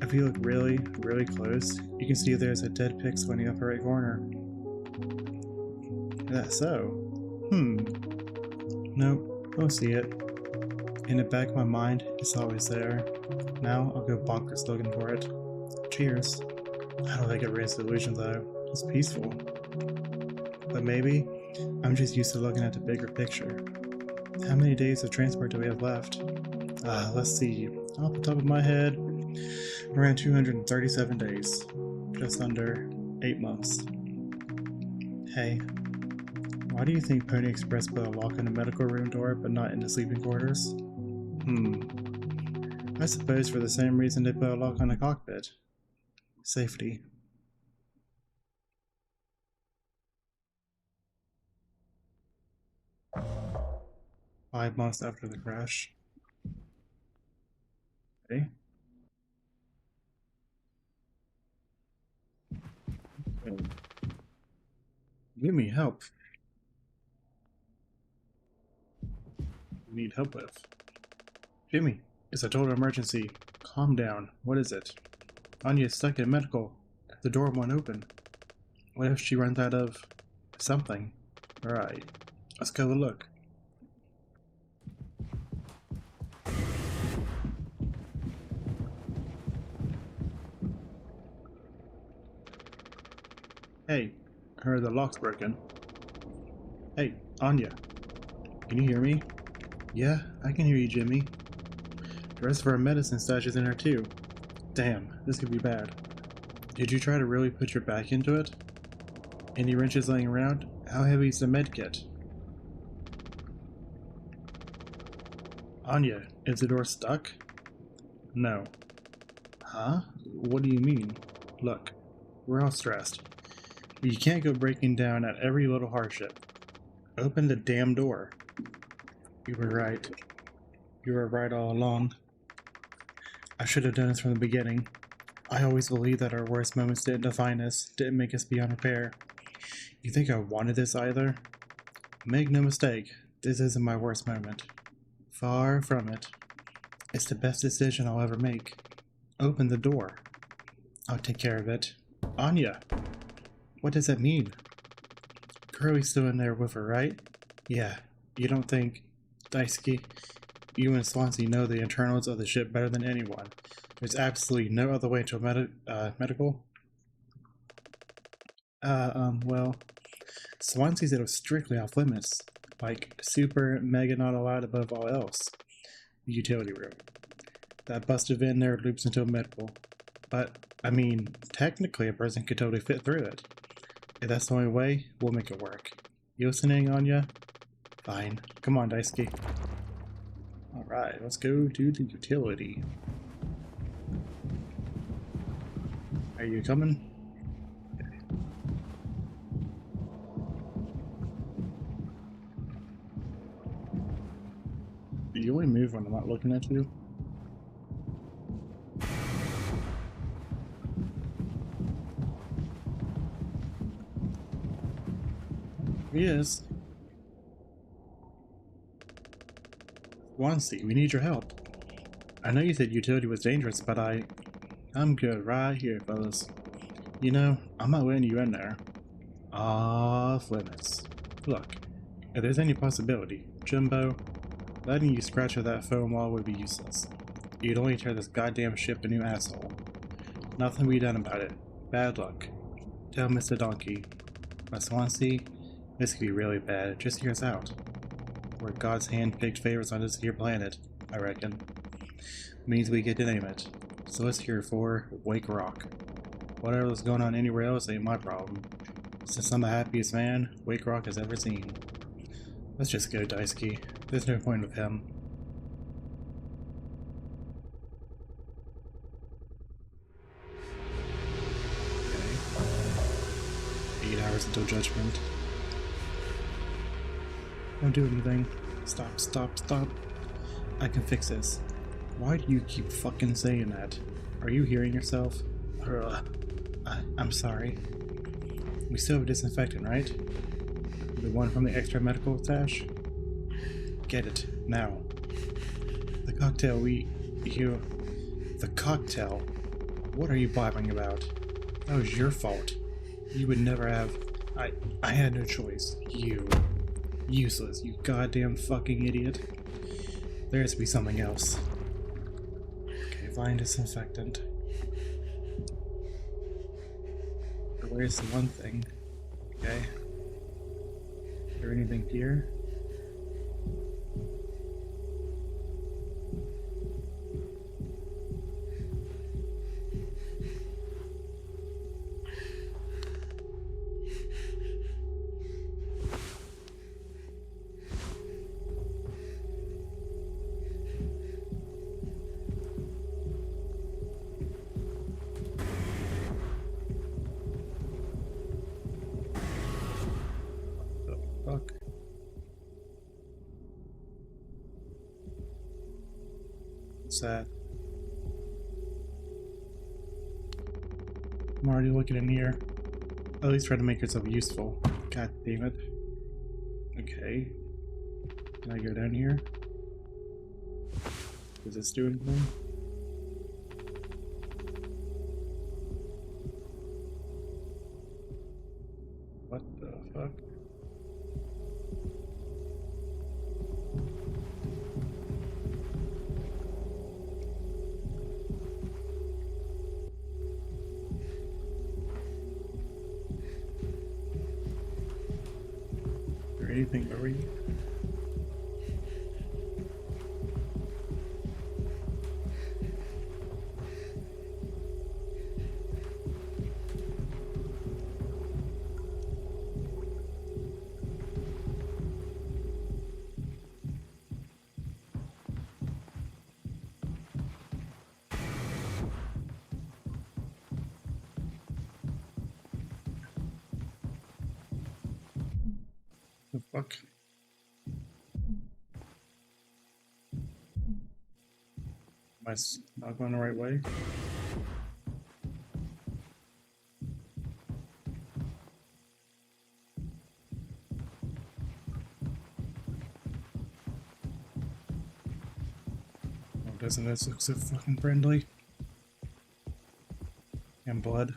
If you look really, really close, you can see there's a dead pixel in the upper right corner. Is that so? Nope, don't see it. In the back of my mind, it's always there. Now I'll go bonkers looking for it. Cheers. I don't think it raises the illusion though. It's peaceful. But maybe I'm just used to looking at the bigger picture. How many days of transport do we have left? Let's see. Off the top of my head, around 237 days. Just under 8 months. Hey, why do you think Pony Express put a lock on the medical room door but not in the sleeping quarters? I suppose for the same reason they put a lock on the cockpit. Safety. Five months after the crash. Okay. Give me help. You need help with. Jimmy, it's a total emergency. Calm down. What is it? Anya's stuck in medical. The door won't open. What if she runs out of something? Alright, let's go look. Hey, I heard the lock's broken. Hey, Anya, can you hear me? Yeah, I can hear you, Jimmy. The rest of our medicine stash is in there too. Damn, this could be bad. Did you try to really put your back into it? Any wrenches laying around? How heavy is the med kit? Anya, is the door stuck? No. Huh? What do you mean? Look, we're all stressed. You can't go breaking down at every little hardship. Open the damn door. You were right. You were right all along. I should have done this from the beginning. I always believed that our worst moments didn't define us, didn't make us beyond repair. You think I wanted this either? Make no mistake, this isn't my worst moment. Far from it. It's the best decision I'll ever make. Open the door. I'll take care of it. Anya! What does that mean? Curly's still in there with her, right? Yeah. You don't think... Daisuke, you and Swansea know the internals of the ship better than anyone. There's absolutely no other way to a medical? Well... Swansea said it was strictly off limits. Like, super, mega not allowed above all else. The utility room. That busted vent there loops into a medical. But, I mean, technically a person could totally fit through it. If that's the only way, we'll make it work. You listening, Anya? Fine. Come on, Daisuke. Alright, let's go to the utility. Are you coming? Okay. You only move when I'm not looking at you? Yes. Swansea, we need your help. I know you said utility was dangerous, but I'm good right here, fellas. You know, I'm not letting you in there. Off limits. Look, if there's any possibility, Jimbo, letting you scratch at that foam wall would be useless. You'd only tear this goddamn ship a new asshole. Nothing we done about it. Bad luck. Tell Mr. Donkey. But Swansea, this could be really bad. Just hear us out. We're God's hand-picked favorites on this here planet, I reckon. Means we get to name it. So let's hear for Wake Rock. Whatever's going on anywhere else ain't my problem. Since I'm the happiest man Wake Rock has ever seen. Let's just go, Daisuke. There's no point with him. Okay. 8 hours until judgment. Don't do anything. Stop, stop, stop. I can fix this. Why do you keep fucking saying that? Are you hearing yourself? I'm sorry. We still have a disinfectant, right? The one from the extra medical stash? Get it, now. The cocktail The cocktail? What are you blabbing about? That was your fault. You would never have... I had no choice. You. Useless, you goddamn fucking idiot. There has to be something else. Okay, find disinfectant. Where's the one thing? Okay. Is there anything here? Fuck. What's that? I'm already looking in here. At least try to make yourself useful. God damn it. Okay. Can I go down here? Does this do anything? What the fuck? Anything over you? The fuck? Am I not going the right way? Doesn't this look so fucking friendly? And blood.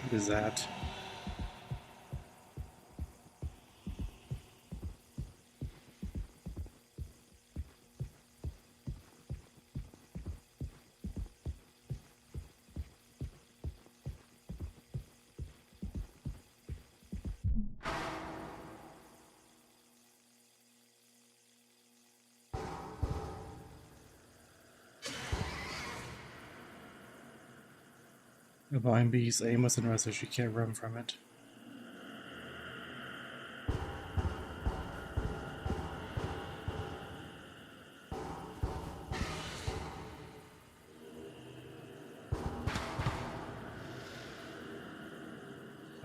What is that? A blind beast aimless and restless, you can't run from it.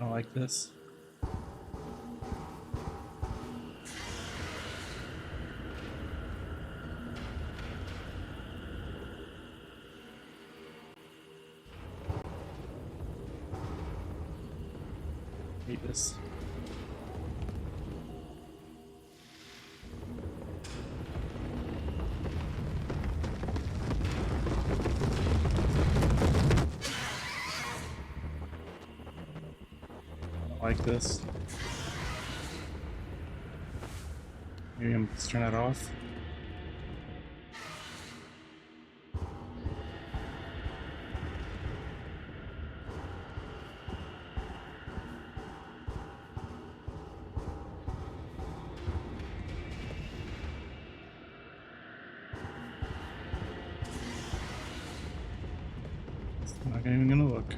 I don't like this. Hate this. Like this. Maybe let's turn that off. I'm not even gonna look.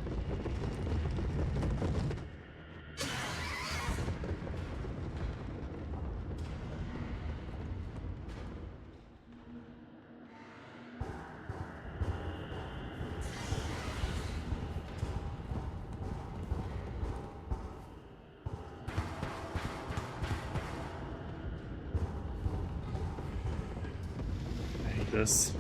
I hate this.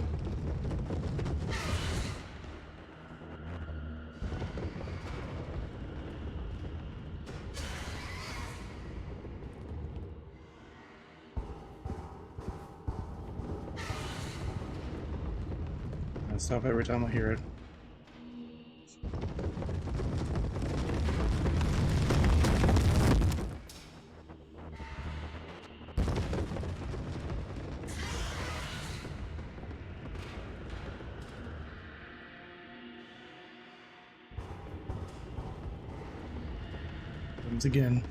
I stop every time I hear it. Comes again.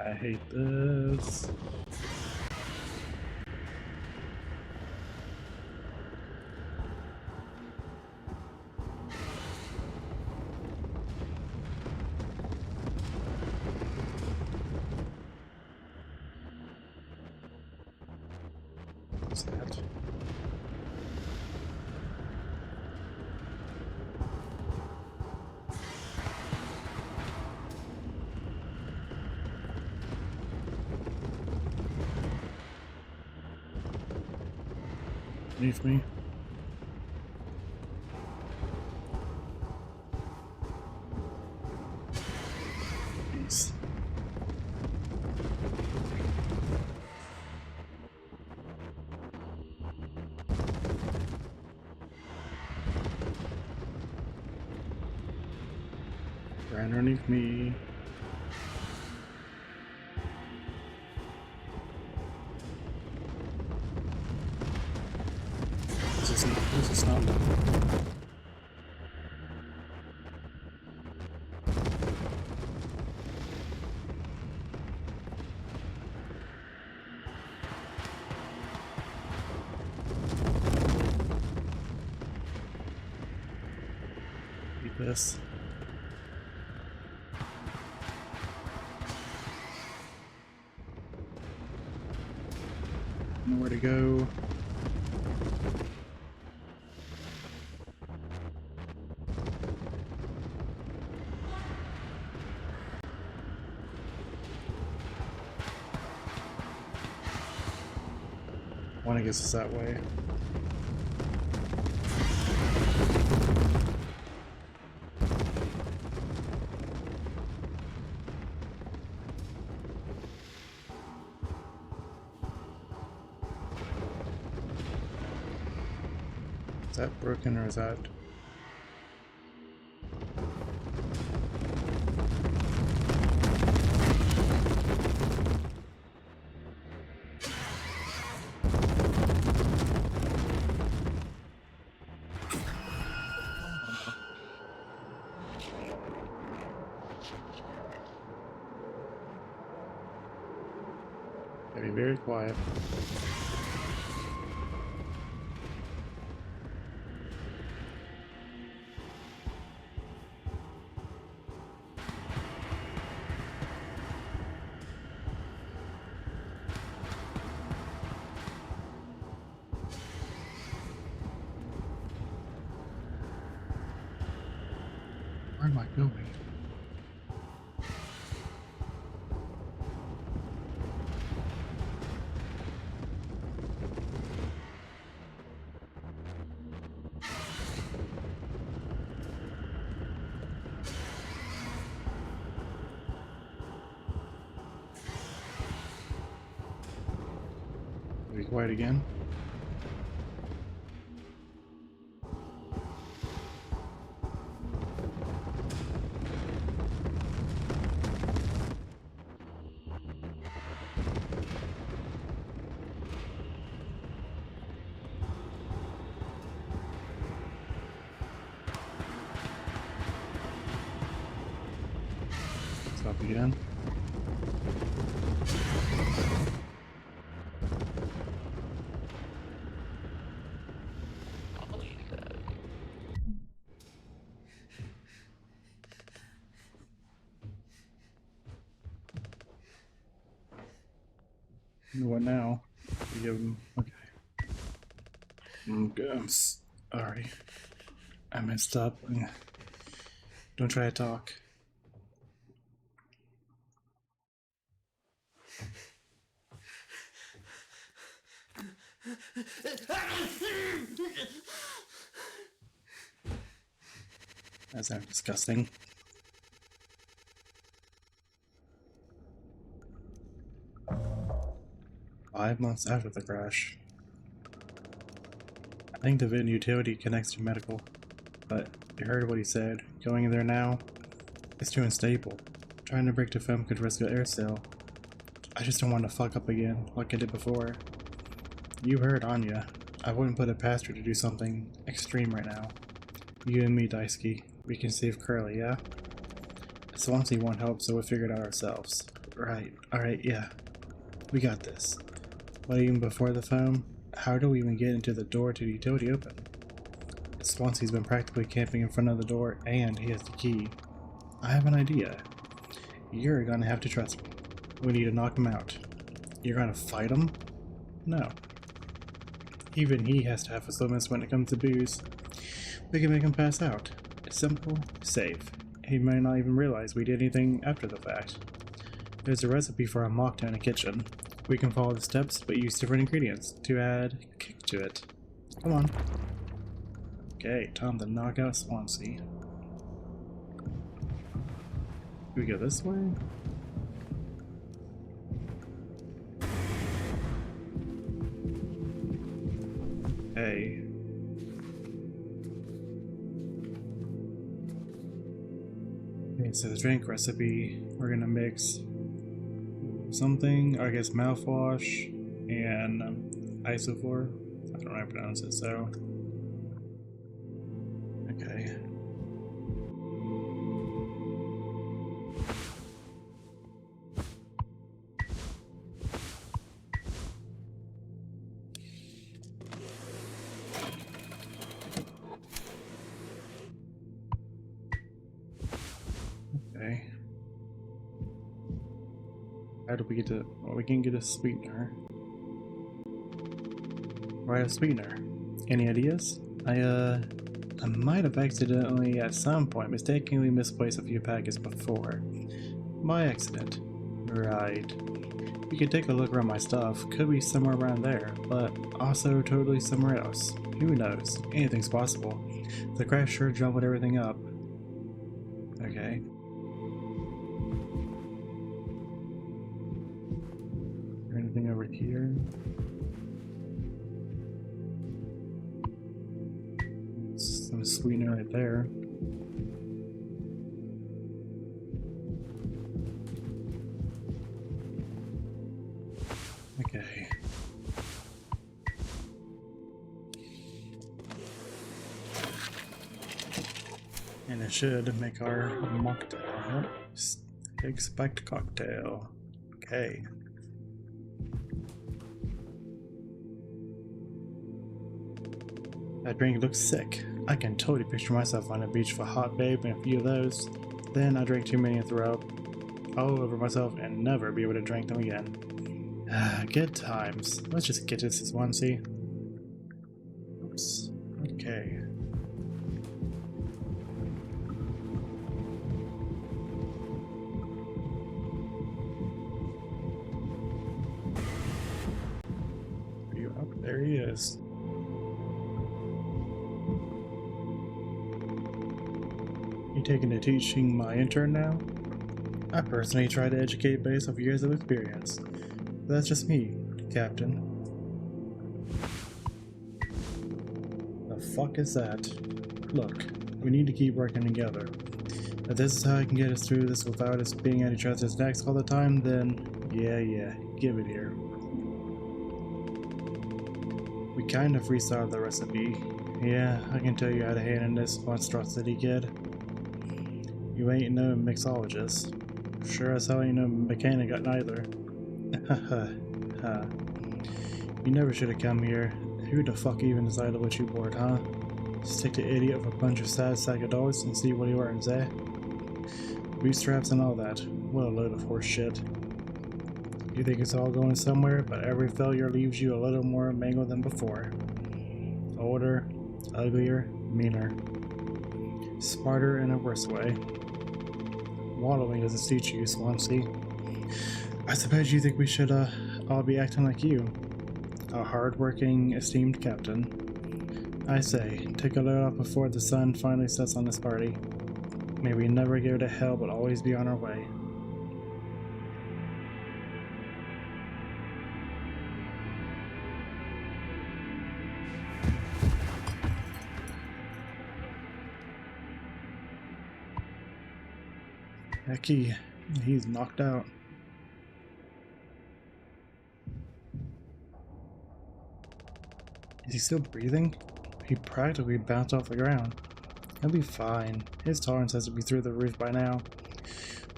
I hate this. What's that? Beneath me. Peace. Right underneath me. This is not. Eat this. Nowhere to go. One, I guess, is that way. Is that broken or is that... Gotta be very quiet. Where am I going? Be quiet again. Stop again. What now? You give him... Okay. Sorry. I messed up. Don't try to talk. That's disgusting. Five months after the crash. I think the VIN utility connects to medical, but you heard what he said. Going in there now, it's too unstable. Trying to break the film could risk an air seal. I just don't want to fuck up again, like I did before. You heard Anya. I wouldn't put it past her to do something extreme right now. You and me, Daisuke. We can save Curly, yeah? Swansea won't help, so we'll figure it out ourselves. Right, alright, yeah. We got this. But even before the phone, how do we even get into the door to the utility open? Swansea's been practically camping in front of the door, and he has the key. I have an idea. You're gonna have to trust me. We need to knock him out. You're gonna fight him? No. Even he has to have his limits when it comes to booze. We can make him pass out. It's simple, safe. He may not even realize we did anything after the fact. There's a recipe for a mocktail in the kitchen. We can follow the steps, but use different ingredients to add kick to it. Come on. Okay, time to knock out Swansea. Do we go this way? Hey. Okay, so the drink recipe, we're gonna mix something, I guess mouthwash and isophor. I don't know how to pronounce it, so. Okay. Okay. How do we get to... Well, we can get a sweetener. right of sweetener. Any ideas? I might have accidentally at some point mistakenly misplaced a few packets before. By accident. Right. You can take a look around my stuff. Could be somewhere around there, but also totally somewhere else. Who knows? Anything's possible. The crash sure jumbled everything up. Okay. Is there anything over here? Some sweetener right there. Okay. And it should make our mocktail. Yep. Big spiked cocktail. Okay. That drink looks sick. I can totally picture myself on the beach with a hot babe and a few of those. Then I drink too many and throw up all over myself and never be able to drink them again. Good times. Let's just get this as one, see? Oops. Okay. Are you up? There he is. You taking to teaching my intern now? I personally try to educate based off years of experience. But that's just me, Captain. The fuck is that? Look, we need to keep working together. If this is how I can get us through this without us being at each other's necks all the time, then yeah, give it here. We kind of freestyled the recipe. Yeah, I can tell you how to handle this monstrosity, kid. You ain't no mixologist. Sure as hell ain't no mechanic neither. You never should have come here. Who the fuck even decided what you board, huh? Stick to idiot with a bunch of sad sack of dollars and see what he earns, eh? Bootstraps and all that. What a load of horse shit. You think it's all going somewhere, but every failure leaves you a little more mangled than before. Older, uglier, meaner. Smarter in a worse way. Wallowing doesn't suit you, Swansea. I suppose you think we should all be acting like you. A hard-working, esteemed captain. I say, take a load off before the sun finally sets on this party. May we never go to hell but always be on our way. Heck, he's knocked out. Is he still breathing? He practically bounced off the ground. He'll be fine. His tolerance has to be through the roof by now.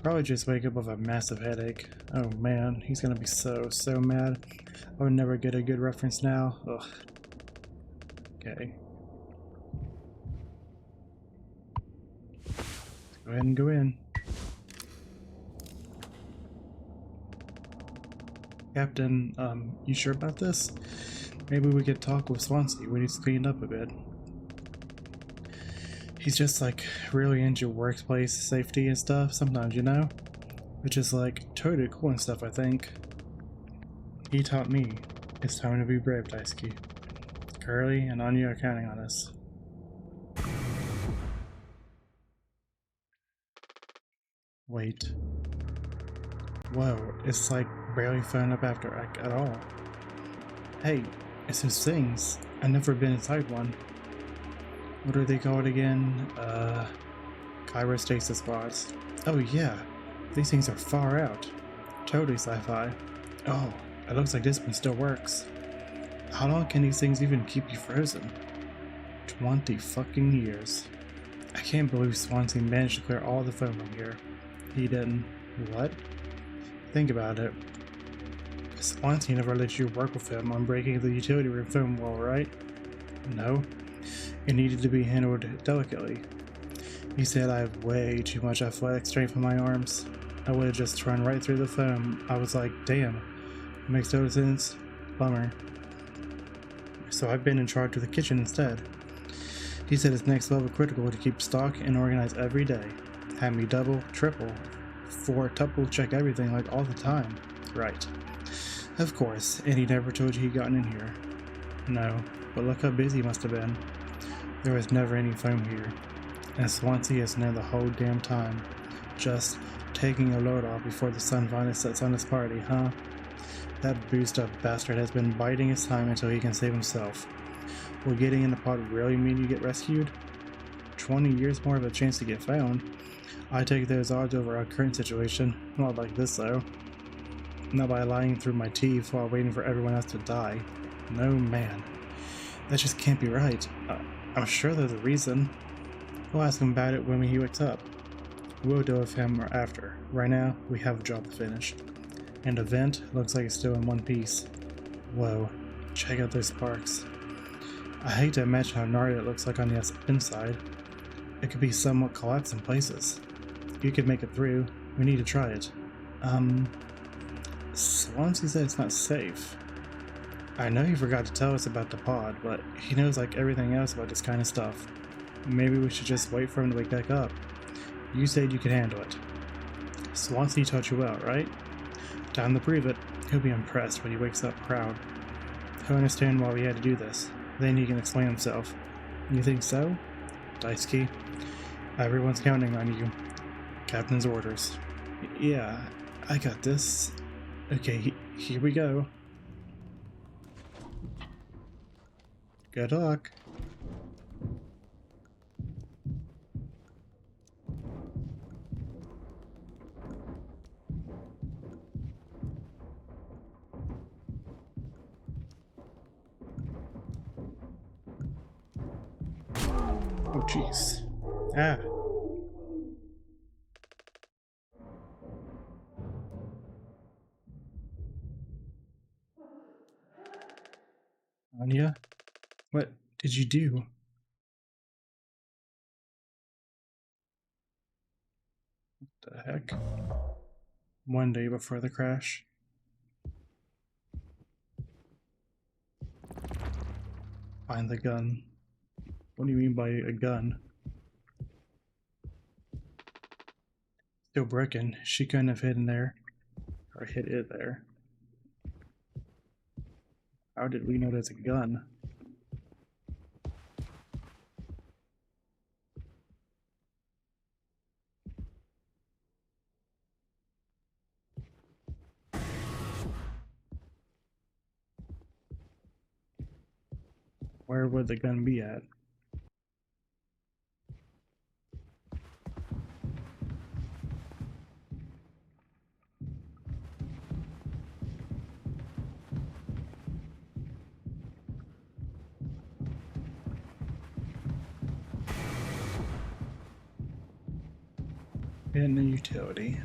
Probably just wake up with a massive headache. Oh man, he's gonna be so mad. I would never get a good reference now. Ugh. Okay. Go ahead and go in. Captain, you sure about this? Maybe we could talk with Swansea when he's cleaned up a bit. He's just like really into workplace safety and stuff sometimes, you know? Which is like totally cool and stuff, I think. He taught me. It's time to be brave, Daisuke. Curly and Anya are counting on us. Wait. Whoa, it's like barely phoned up after at all. Hey, it's those things. I've never been inside one. What are they called again? Cryostasis pods. Oh yeah, these things are far out. Totally sci-fi. Oh, it looks like this one still works. How long can these things even keep you frozen? 20 fucking years. I can't believe Swansea managed to clear all the foam from here. He didn't. What? Think about it. Swansea never let you work with him on breaking the utility room foam wall, right? No. It needed to be handled delicately. He said I have way too much athletic strength in my arms. I would have just run right through the foam. I was like, damn. Makes total sense. Bummer. so I've been in charge of the kitchen instead. He said it's next level critical to keep stock and organize every day. Had me double, triple, tuple check everything like all the time. Right. Of course, and he never told you he'd gotten in here. No, but look how busy he must have been. There was never any foam here, and Swansea has known the whole damn time. Just taking a load off before the sun finally sets on his party, huh? That boozed up bastard has been biding his time until he can save himself. Will getting in the pod really mean you get rescued? 20 years more of a chance to get found. I take those odds over our current situation. Not like this though. Not by lying through my teeth while waiting for everyone else to die. No man. That just can't be right. I'm sure there's a reason. We'll ask him about it when he wakes up. We'll deal with him after. Right now, we have a job to finish. And the vent looks like it's still in one piece. Whoa, check out those sparks. I hate to imagine how gnarly it looks like on the inside. It could be somewhat collapsed in places. You could make it through. We need to try it. Swansea said it's not safe. I know he forgot to tell us about the pod, but he knows like everything else about this kind of stuff. Maybe we should just wait for him to wake back up. You said you could handle it. Swansea taught you well, right? Time to prove it. He'll be impressed when he wakes up proud. He'll understand why we had to do this. Then he can explain himself. You think so? Daisuke, everyone's counting on you. Captain's orders. Yeah, I got this. Okay, here we go. Good luck. Oh, jeez. Ah. Anya? What did you do? The heck? One day before the crash. Find the gun. What do you mean by a gun? Still broken. She couldn't have hidden there. Or hid it there. How did we know there's a gun? Where would the gun be at? In the utility.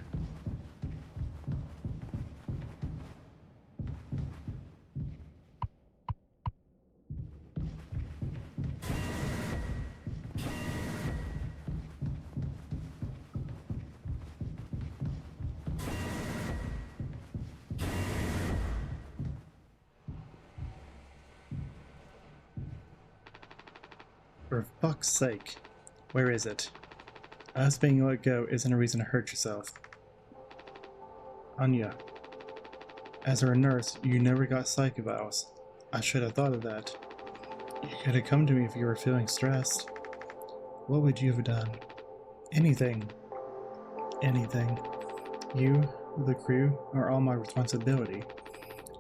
For fuck's sake. Where is it? Us being let go isn't a reason to hurt yourself. Anya, as a nurse, you never got psych evals. I should have thought of that. You could have come to me if you were feeling stressed. What would you have done? Anything. Anything. You, the crew, are all my responsibility.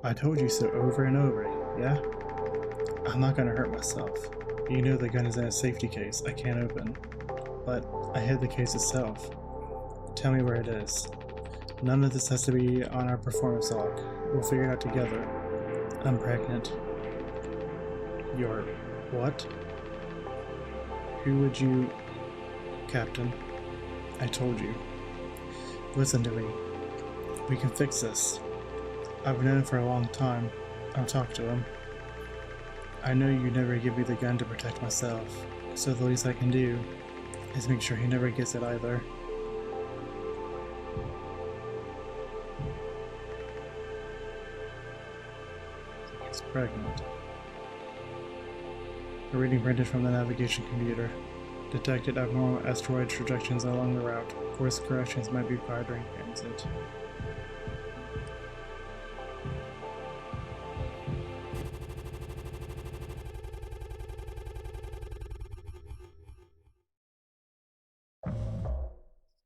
I told you so over and over, yeah? I'm not gonna hurt myself. You know the gun is in a safety case I can't open. But I hid the case itself. Tell me where it is. None of this has to be on our performance log. We'll figure it out together. I'm pregnant. You're what? Who would you... Captain, I told you. Listen to me. We can fix this. I've known him for a long time. I'll talk to him. I know you never give me the gun to protect myself, so the least I can do is make sure he never gets it either. He's pregnant. A reading printed from the navigation computer. Detected abnormal asteroid trajectories along the route. Course corrections might be required during transit.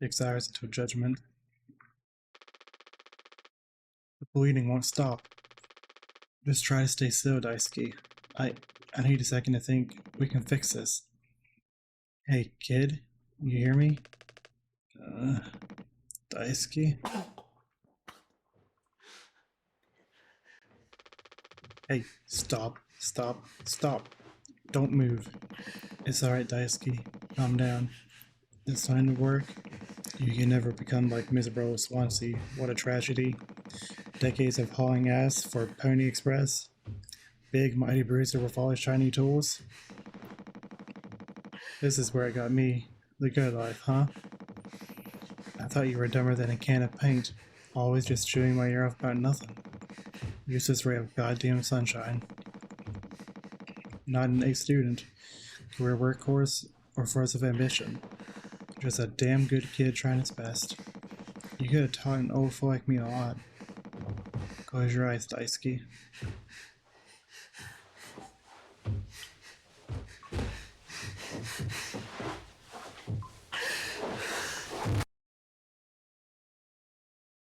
Six hours until judgment. The bleeding won't stop. Just try to stay still, Daisuke. I need a second to think. We can fix this. Hey, kid, you hear me? Daisuke? Hey, stop, stop, stop. Don't move. It's alright, Daisuke. Calm down. It's time to work. You can never become like miserable Swansea. What a tragedy. Decades of hauling ass for Pony Express. Big, mighty bruiser with all his shiny tools. This is where it got me. The good life, huh? I thought you were dumber than a can of paint. Always just chewing my ear off about nothing. Useless ray of goddamn sunshine. Not an A student, career workhorse, or force of ambition. Just a damn good kid trying his best. You could have taught an old fool like me a lot. Close your eyes, Daisuke.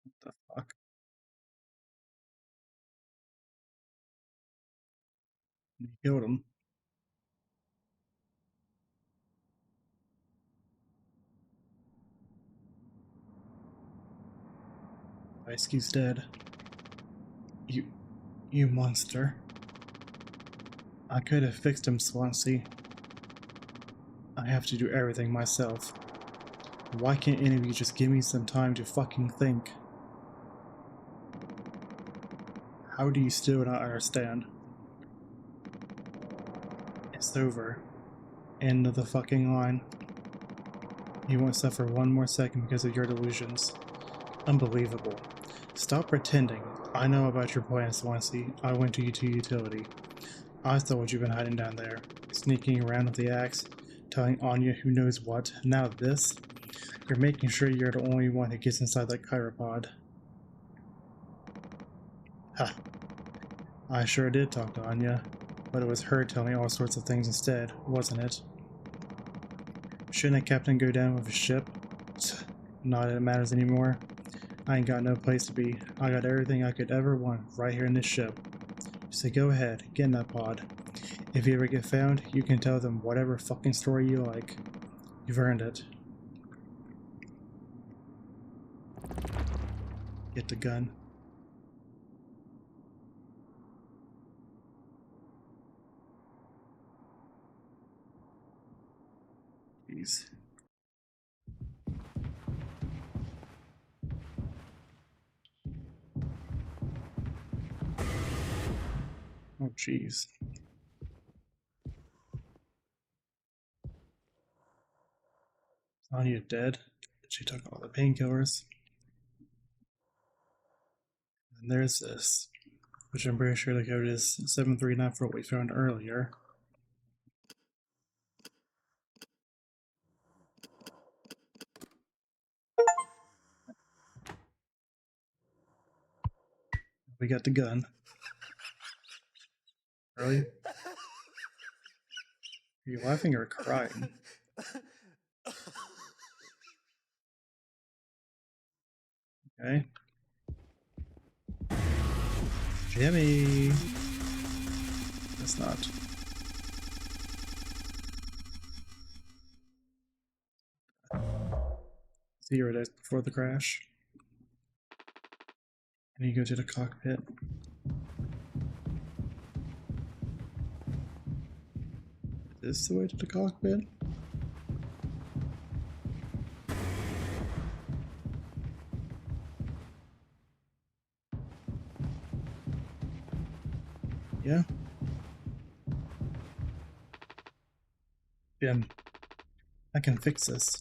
What the fuck? You killed him. Daisuke's dead. You monster. I could have fixed him, Swansea. I have to do everything myself. Why can't any of you just give me some time to fucking think? How do you still not understand? It's over. End of the fucking line. You won't suffer one more second because of your delusions. Unbelievable. Stop pretending. I know about your plan, Swansea. I went to utility. I saw what you've been hiding down there. Sneaking around with the axe, telling Anya who knows what. Now this? You're making sure you're the only one who gets inside that chiropod. Ha. I sure did talk to Anya, but it was her telling me all sorts of things instead, wasn't it? Shouldn't a captain go down with his ship? Not that it matters anymore. I ain't got no place to be. I got everything I could ever want right here in this ship. So go ahead, get in that pod. If you ever get found, you can tell them whatever fucking story you like. You've earned it. Get the gun. Jeez. Oh, jeez. Anya dead. She took all the painkillers. And there's this, which I'm pretty sure the code is 739 for what we found earlier. We got the gun. Really? Are you laughing or crying? Okay. Jimmy! That's not. 0 days before the crash. And you go to the cockpit. Is this the way to the cockpit? Yeah. Jim, I can fix this.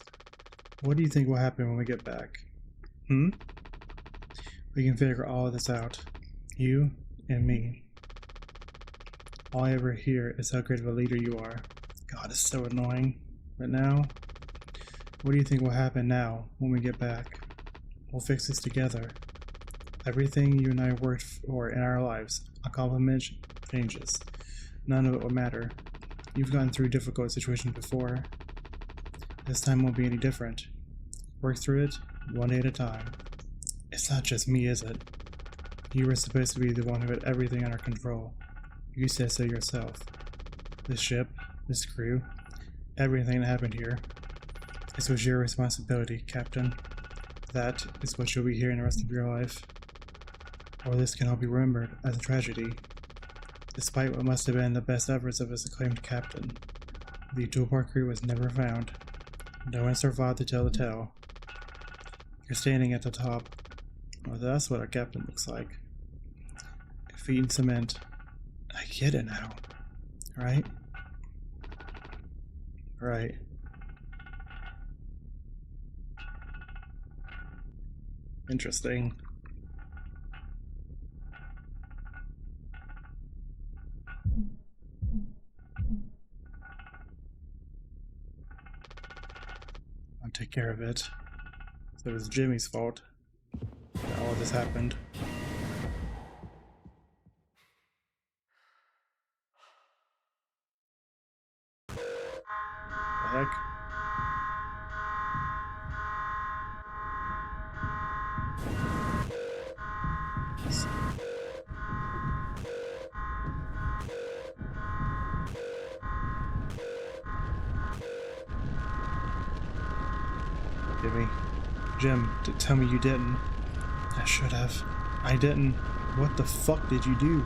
What do you think will happen when we get back? We can figure all of this out. You and me. All I ever hear is how great of a leader you are. God, it's so annoying. But now, what do you think will happen now when we get back? We'll fix this together. Everything you and I worked for in our lives, accomplishments, changes. None of it will matter. You've gone through difficult situations before. This time won't be any different. Work through it, one day at a time. It's not just me, is it? You were supposed to be the one who had everything under control. You said so yourself. This ship, this crew, everything that happened here. This was your responsibility, Captain. That is what you'll be hearing the rest of your life. Or this can all be remembered as a tragedy. Despite what must have been the best efforts of his acclaimed captain, the toolbar crew was never found. No one survived to tell the tale. You're standing at the top. Well, that's what a captain looks like. Feet in cement. I get it now. Right? Right. Interesting. I'll take care of it. So it was Jimmy's fault that all this happened. The heck? Jimmy. Jim, tell me you didn't. I should have. I didn't. What the fuck did you do?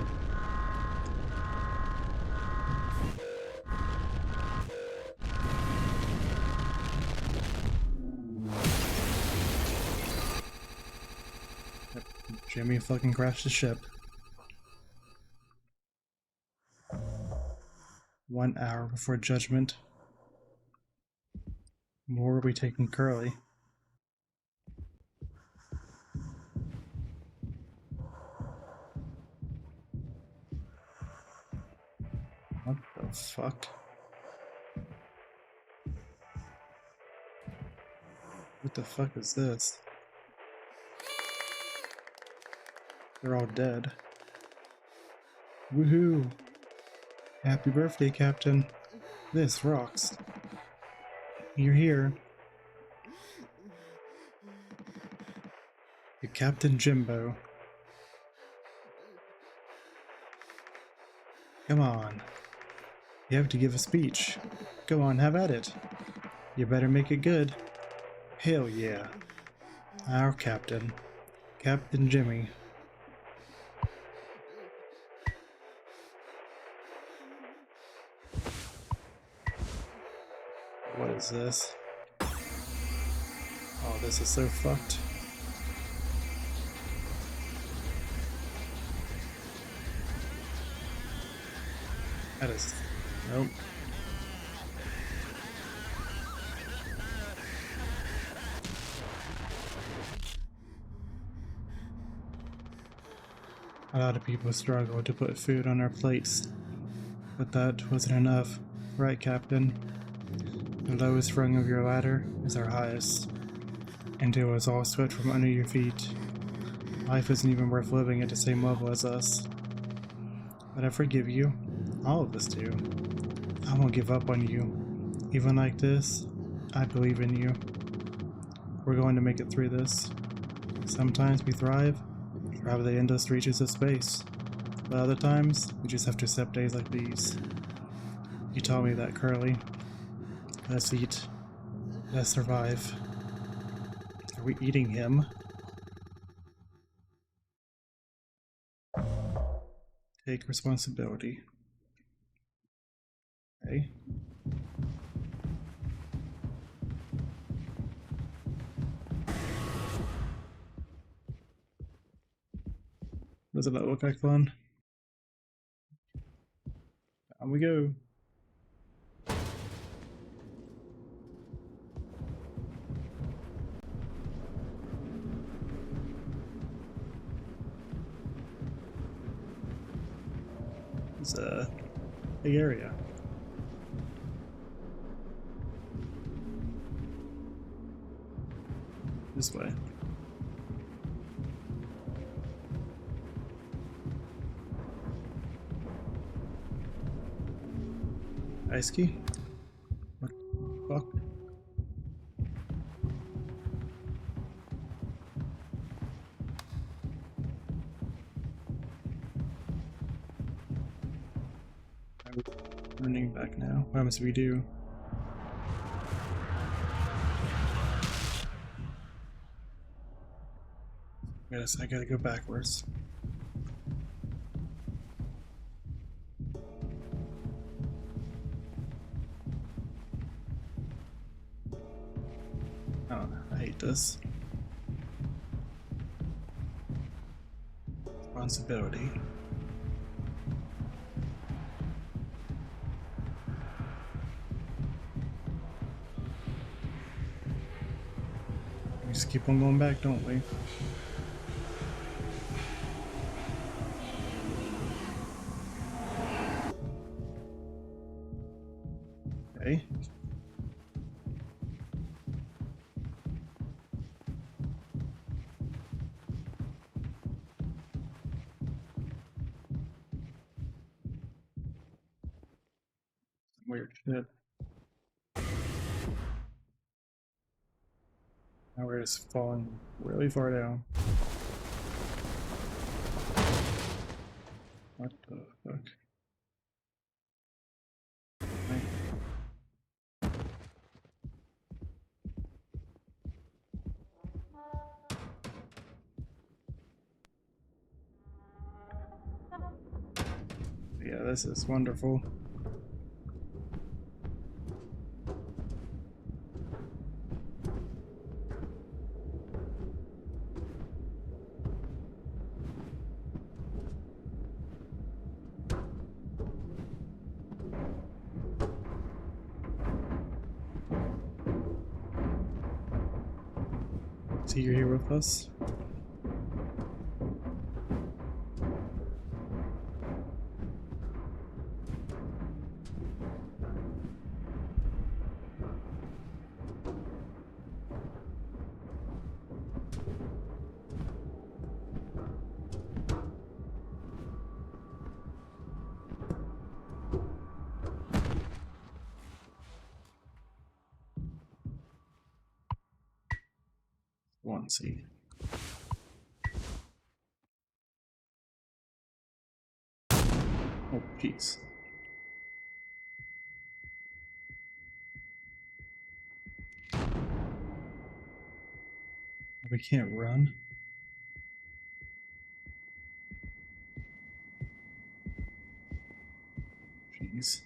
Yep. Jimmy fucking crashed the ship. 1 hour before judgment. Where are we taking Curly? What the fuck? What the fuck is this? They're all dead. Woohoo! Happy birthday, Captain. This rocks. You're here. You're Captain Jimbo. Come on. You have to give a speech. Go on, have at it. You better make it good. Hell yeah. Our captain. Captain Jimmy. What is this? Oh, this is so fucked. That is... Nope. A lot of people struggle to put food on our plates, but that wasn't enough, right, Captain? The lowest rung of your ladder is our highest, and it was all swept from under your feet. Life isn't even worth living at the same level as us. But I forgive you. All of us do. I won't give up on you. Even like this, I believe in you. We're going to make it through this. Sometimes we thrive the endless reaches of space, but other times we just have to accept days like these. You taught me that, Curly. Let's eat. Let's survive. Are we eating him? Take responsibility. Okay. Doesn't that look like fun? On we go. It's Big area. This way. Ice key? What the fuck? I'm running back now. What must we do? Yes, I gotta go backwards. Oh, I hate this. Responsibility. We just keep on going back, don't we? Okay. Weird shit. Now we're just falling really far down. What the fuck? Right. Yeah, this is wonderful. So you're here with us? One seat. Oh, jeez. We can't run. Jeez.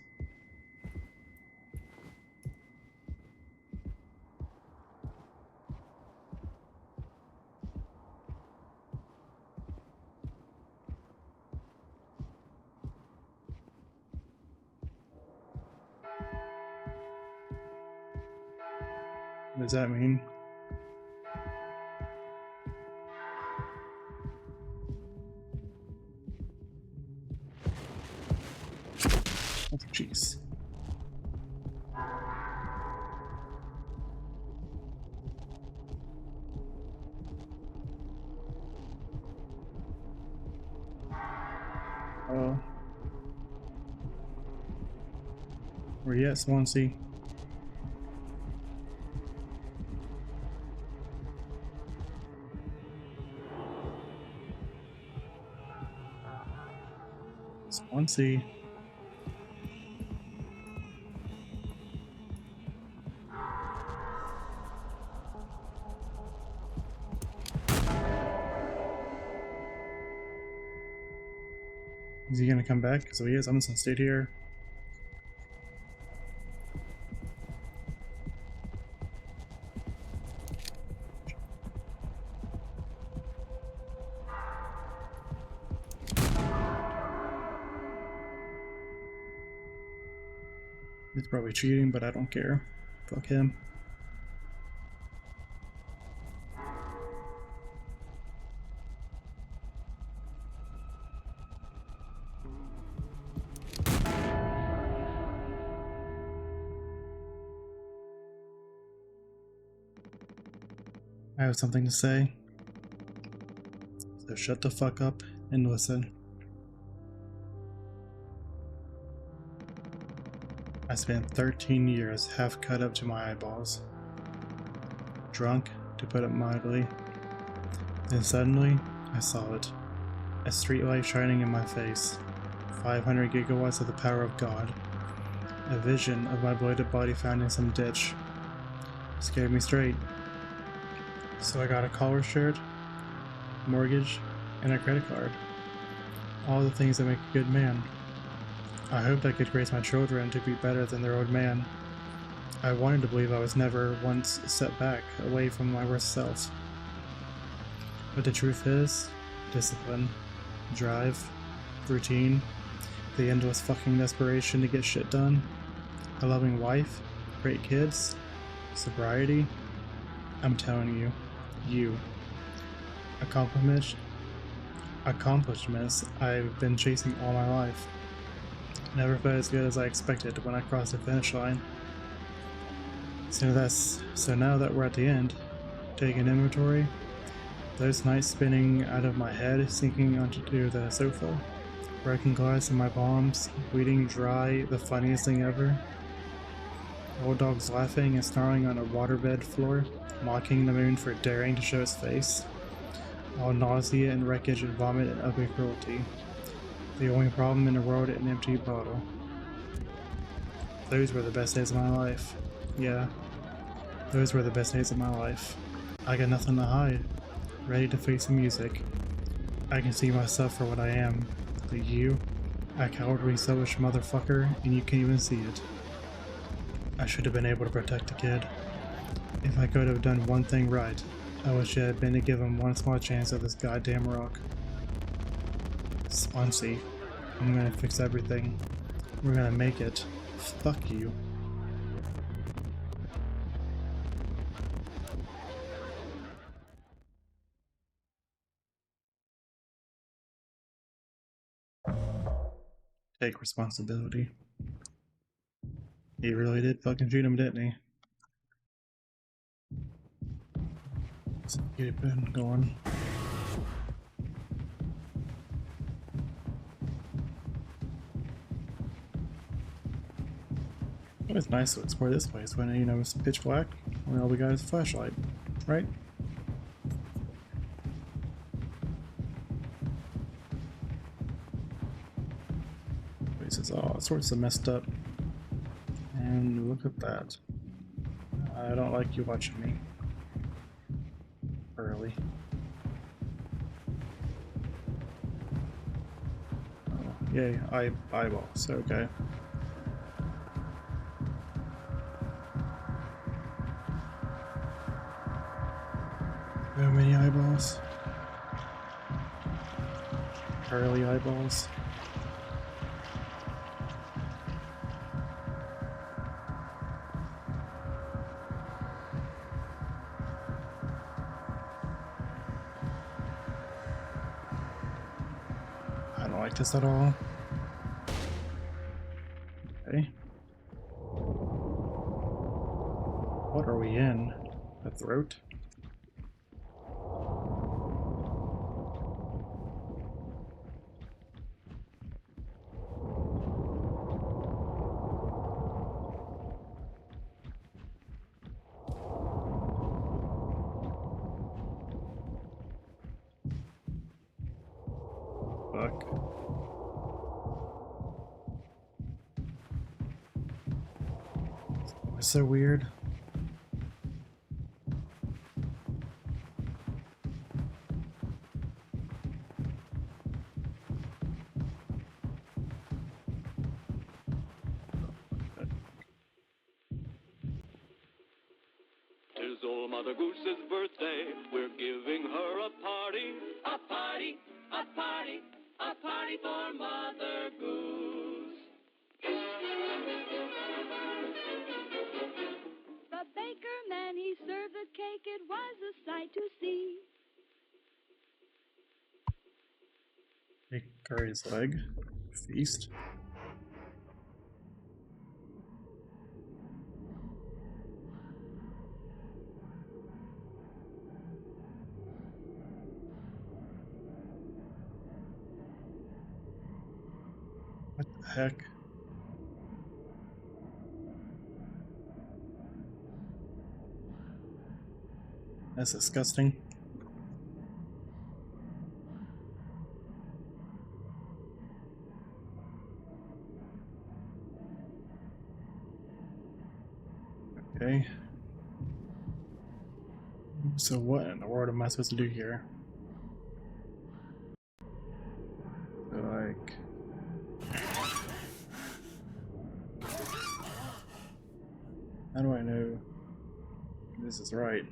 What does that mean? Oh, jeez. Oh. Where you at, Swansea? Swansea. Is he gonna come back? Because if he is, I'm just gonna stay here. He's probably cheating, but I don't care. Fuck him. I have something to say, so shut the fuck up and listen. I spent 13 years half cut up to my eyeballs. Drunk, to put it mildly. Then suddenly, I saw it. A streetlight shining in my face. 500 gigawatts of the power of God. A vision of my bloated body found in some ditch. Scared me straight. So I got a collar shirt, mortgage, and a credit card. All the things that make a good man. I hoped I could raise my children to be better than their old man. I wanted to believe I was never once set back away from my worst self. But the truth is, discipline, drive, routine, the endless fucking desperation to get shit done, a loving wife, great kids, sobriety. I'm telling you, accomplishments I've been chasing all my life. Never felt as good as I expected when I crossed the finish line. So now that we're at the end, taking inventory, those nights spinning out of my head, sinking onto the sofa, broken glass in my palms, bleeding dry, the funniest thing ever. Old dogs laughing and snarling on a waterbed floor, mocking the moon for daring to show its face. All nausea and wreckage and vomit and ugly cruelty. The only problem in the world, an empty bottle. Those were the best days of my life. Yeah, those were the best days of my life. I got nothing to hide, ready to face the music. I can see myself for what I am. But you, a cowardly, selfish motherfucker, and you can't even see it. I should have been able to protect the kid. If I could have done one thing right, I wish it had been to give him one small chance at this goddamn rock. Swansea, I'm gonna fix everything. We're gonna make it. Fuck you. Take responsibility. He really did fucking shoot him, didn't he? Let's get it going. It was nice to explore this place when, it's pitch black, when all we got is a flashlight, right? This is all sorts of messed up. And look at that. I don't like you watching me. Early. Oh, yay, eyeballs, okay. How many eyeballs? Early eyeballs. I don't like this at all. Okay. What are we in? The throat? Fuck. It's so weird. Tis old Mother Goose's birthday. We're giving her a party. A party, a party, a party for Mother Goose. The baker man, he served the cake. It was a sight to see. Take Curry's leg. Feast. Heck. That's disgusting. Okay. So what in the world am I supposed to do here? So like... How do I know this is right?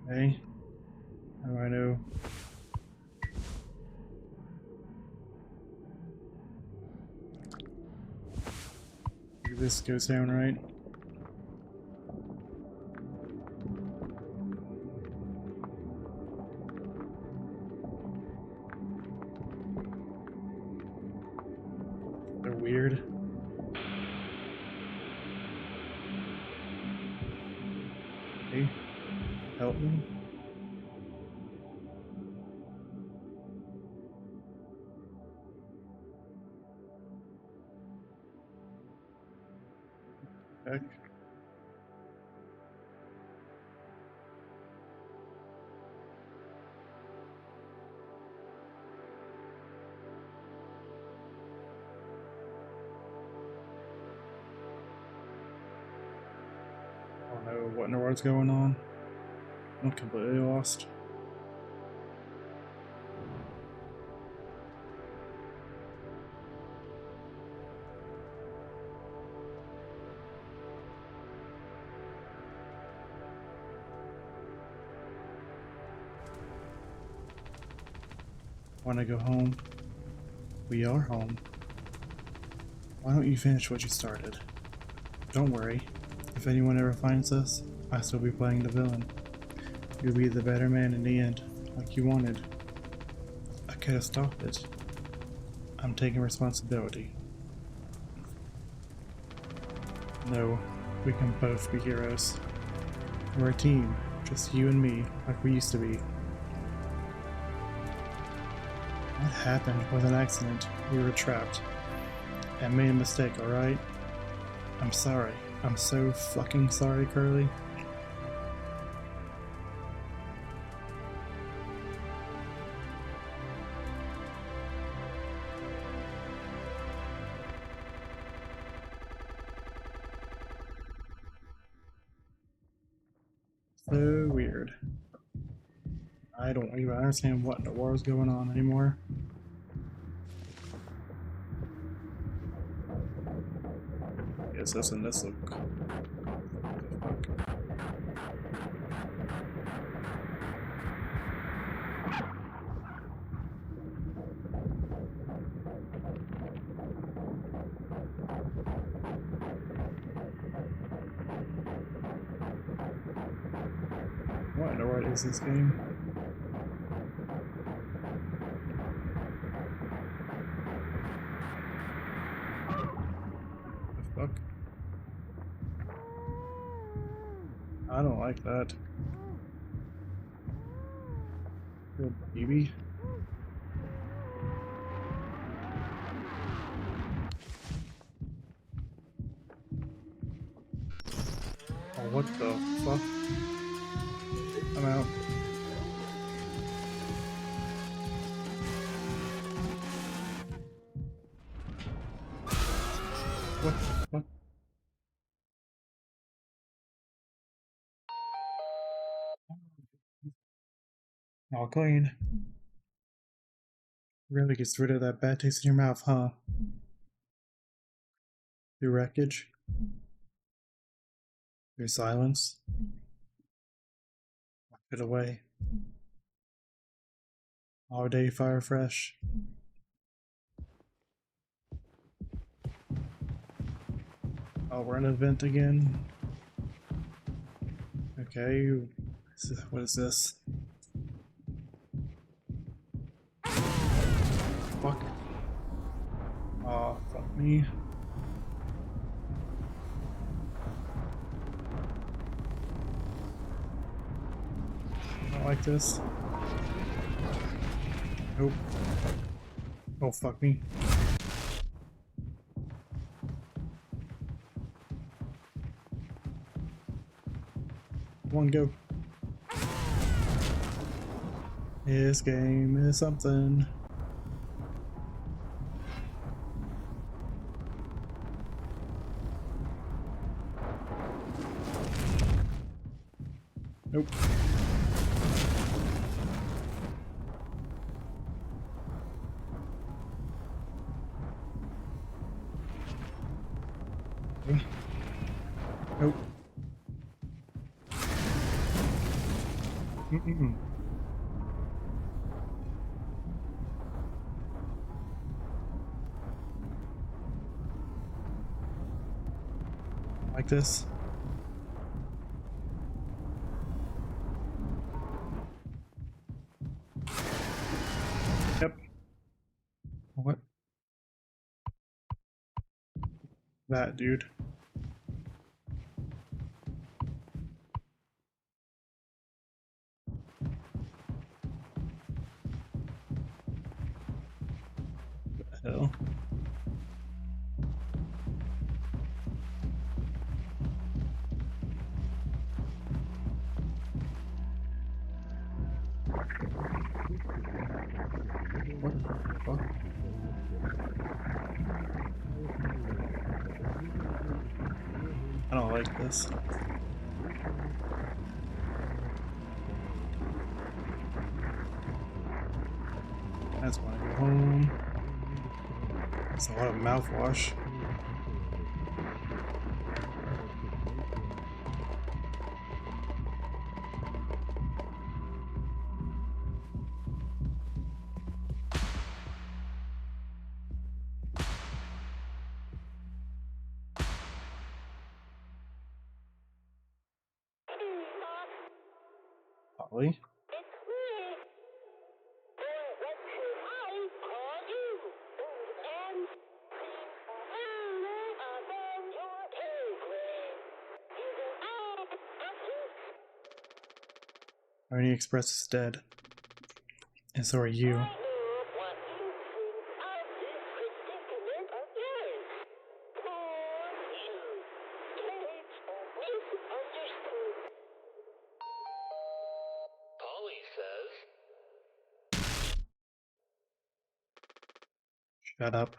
Hey, how do I know? This goes down right. They're weird. Hey, help me. Heck. I don't know what in the world's going on. I'm completely lost. Want to go home? We are home. Why don't you finish what you started? Don't worry. If anyone ever finds us, I'll still be playing the villain. You'll be the better man in the end, like you wanted. I could have stopped it. I'm taking responsibility. No, we can both be heroes. We're a team, just you and me, like we used to be. What happened was an accident. We were trapped. I made a mistake, alright? I'm sorry. I'm so fucking sorry, Curly. So weird. I don't even understand what in the world's going on anymore. Guess doesn't this look... What the fuck? What in the world is this game? The fuck? I don't like that. Little baby. Oh, what the fuck? I'm out. What the fuck? All clean. Really gets rid of that bad taste in your mouth, huh? Your wreckage? Your silence? Lock it away. All day fire fresh. Oh, we're in an event again. Okay, what is this? me. I don't like this. Nope. Oh, fuck me. Come on, go. This game is something. Nope. Okay. Nope. Mm-mm. Like this. Yep. What? That dude. What the hell? What the fuck? I don't like this. I just want to go home. It's a lot of mouthwash. Probably. Ernie Express is dead. And so are you. Shut up.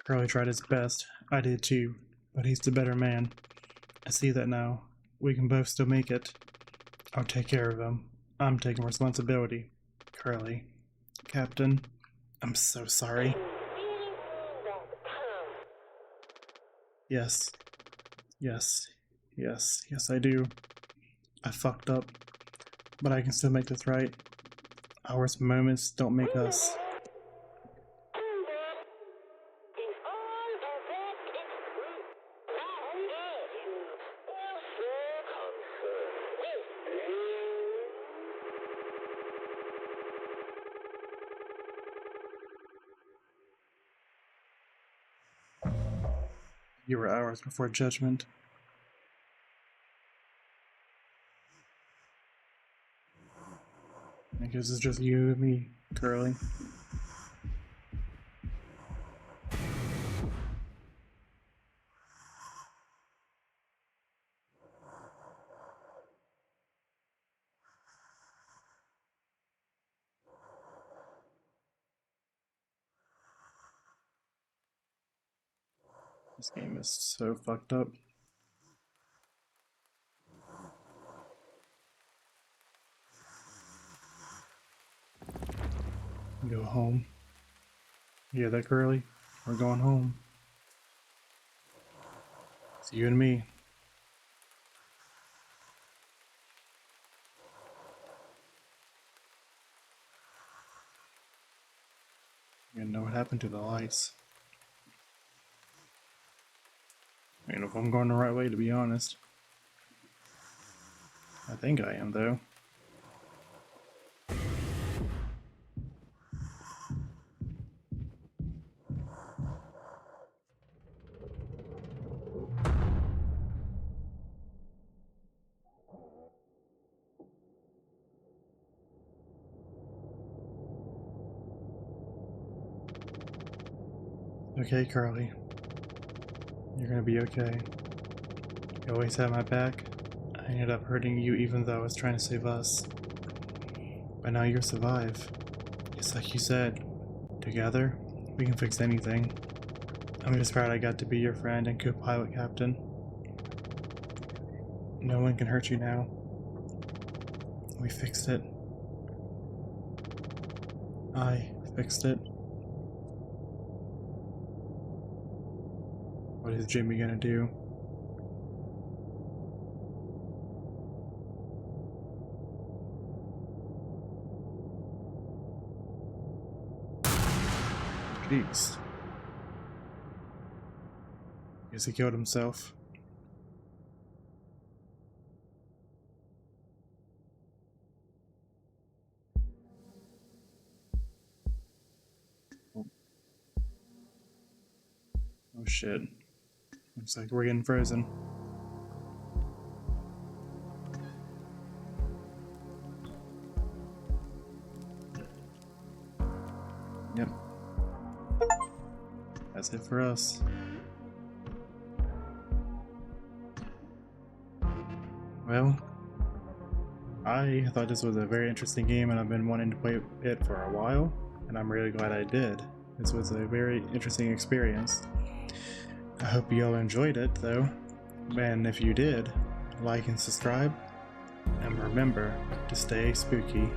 Curly tried his best. I did too. But he's the better man. I see that now. We can both still make it. I'll take care of him. I'm taking responsibility. Curly. Captain, I'm so sorry. Yes. Yes. Yes. Yes, I do. I fucked up. But I can still make this right. Our worst moments don't make us. You were hours before judgment. I guess it's just you and me, Curly. This game is so fucked up. Go home. Yeah, that Curly? We're going home. It's you and me. You know what happened to the lights. I don't know if I'm going the right way, to be honest. I think I am, though. Okay, Carly. You're gonna be okay. You always had my back. I ended up hurting you even though I was trying to save us. But now you'll survive. Just like you said, together, we can fix anything. I'm just proud I got to be your friend and co-pilot captain. No one can hurt you now. We fixed it. I fixed it. What is Jimmy gonna do? Jeez. Guess he killed himself. Oh shit. Looks like we're getting frozen. Yep. That's it for us. Well, I thought this was a very interesting game and I've been wanting to play it for a while, and I'm really glad I did. This was a very interesting experience. I hope you all enjoyed it though, and if you did, like and subscribe, and remember to stay spooky.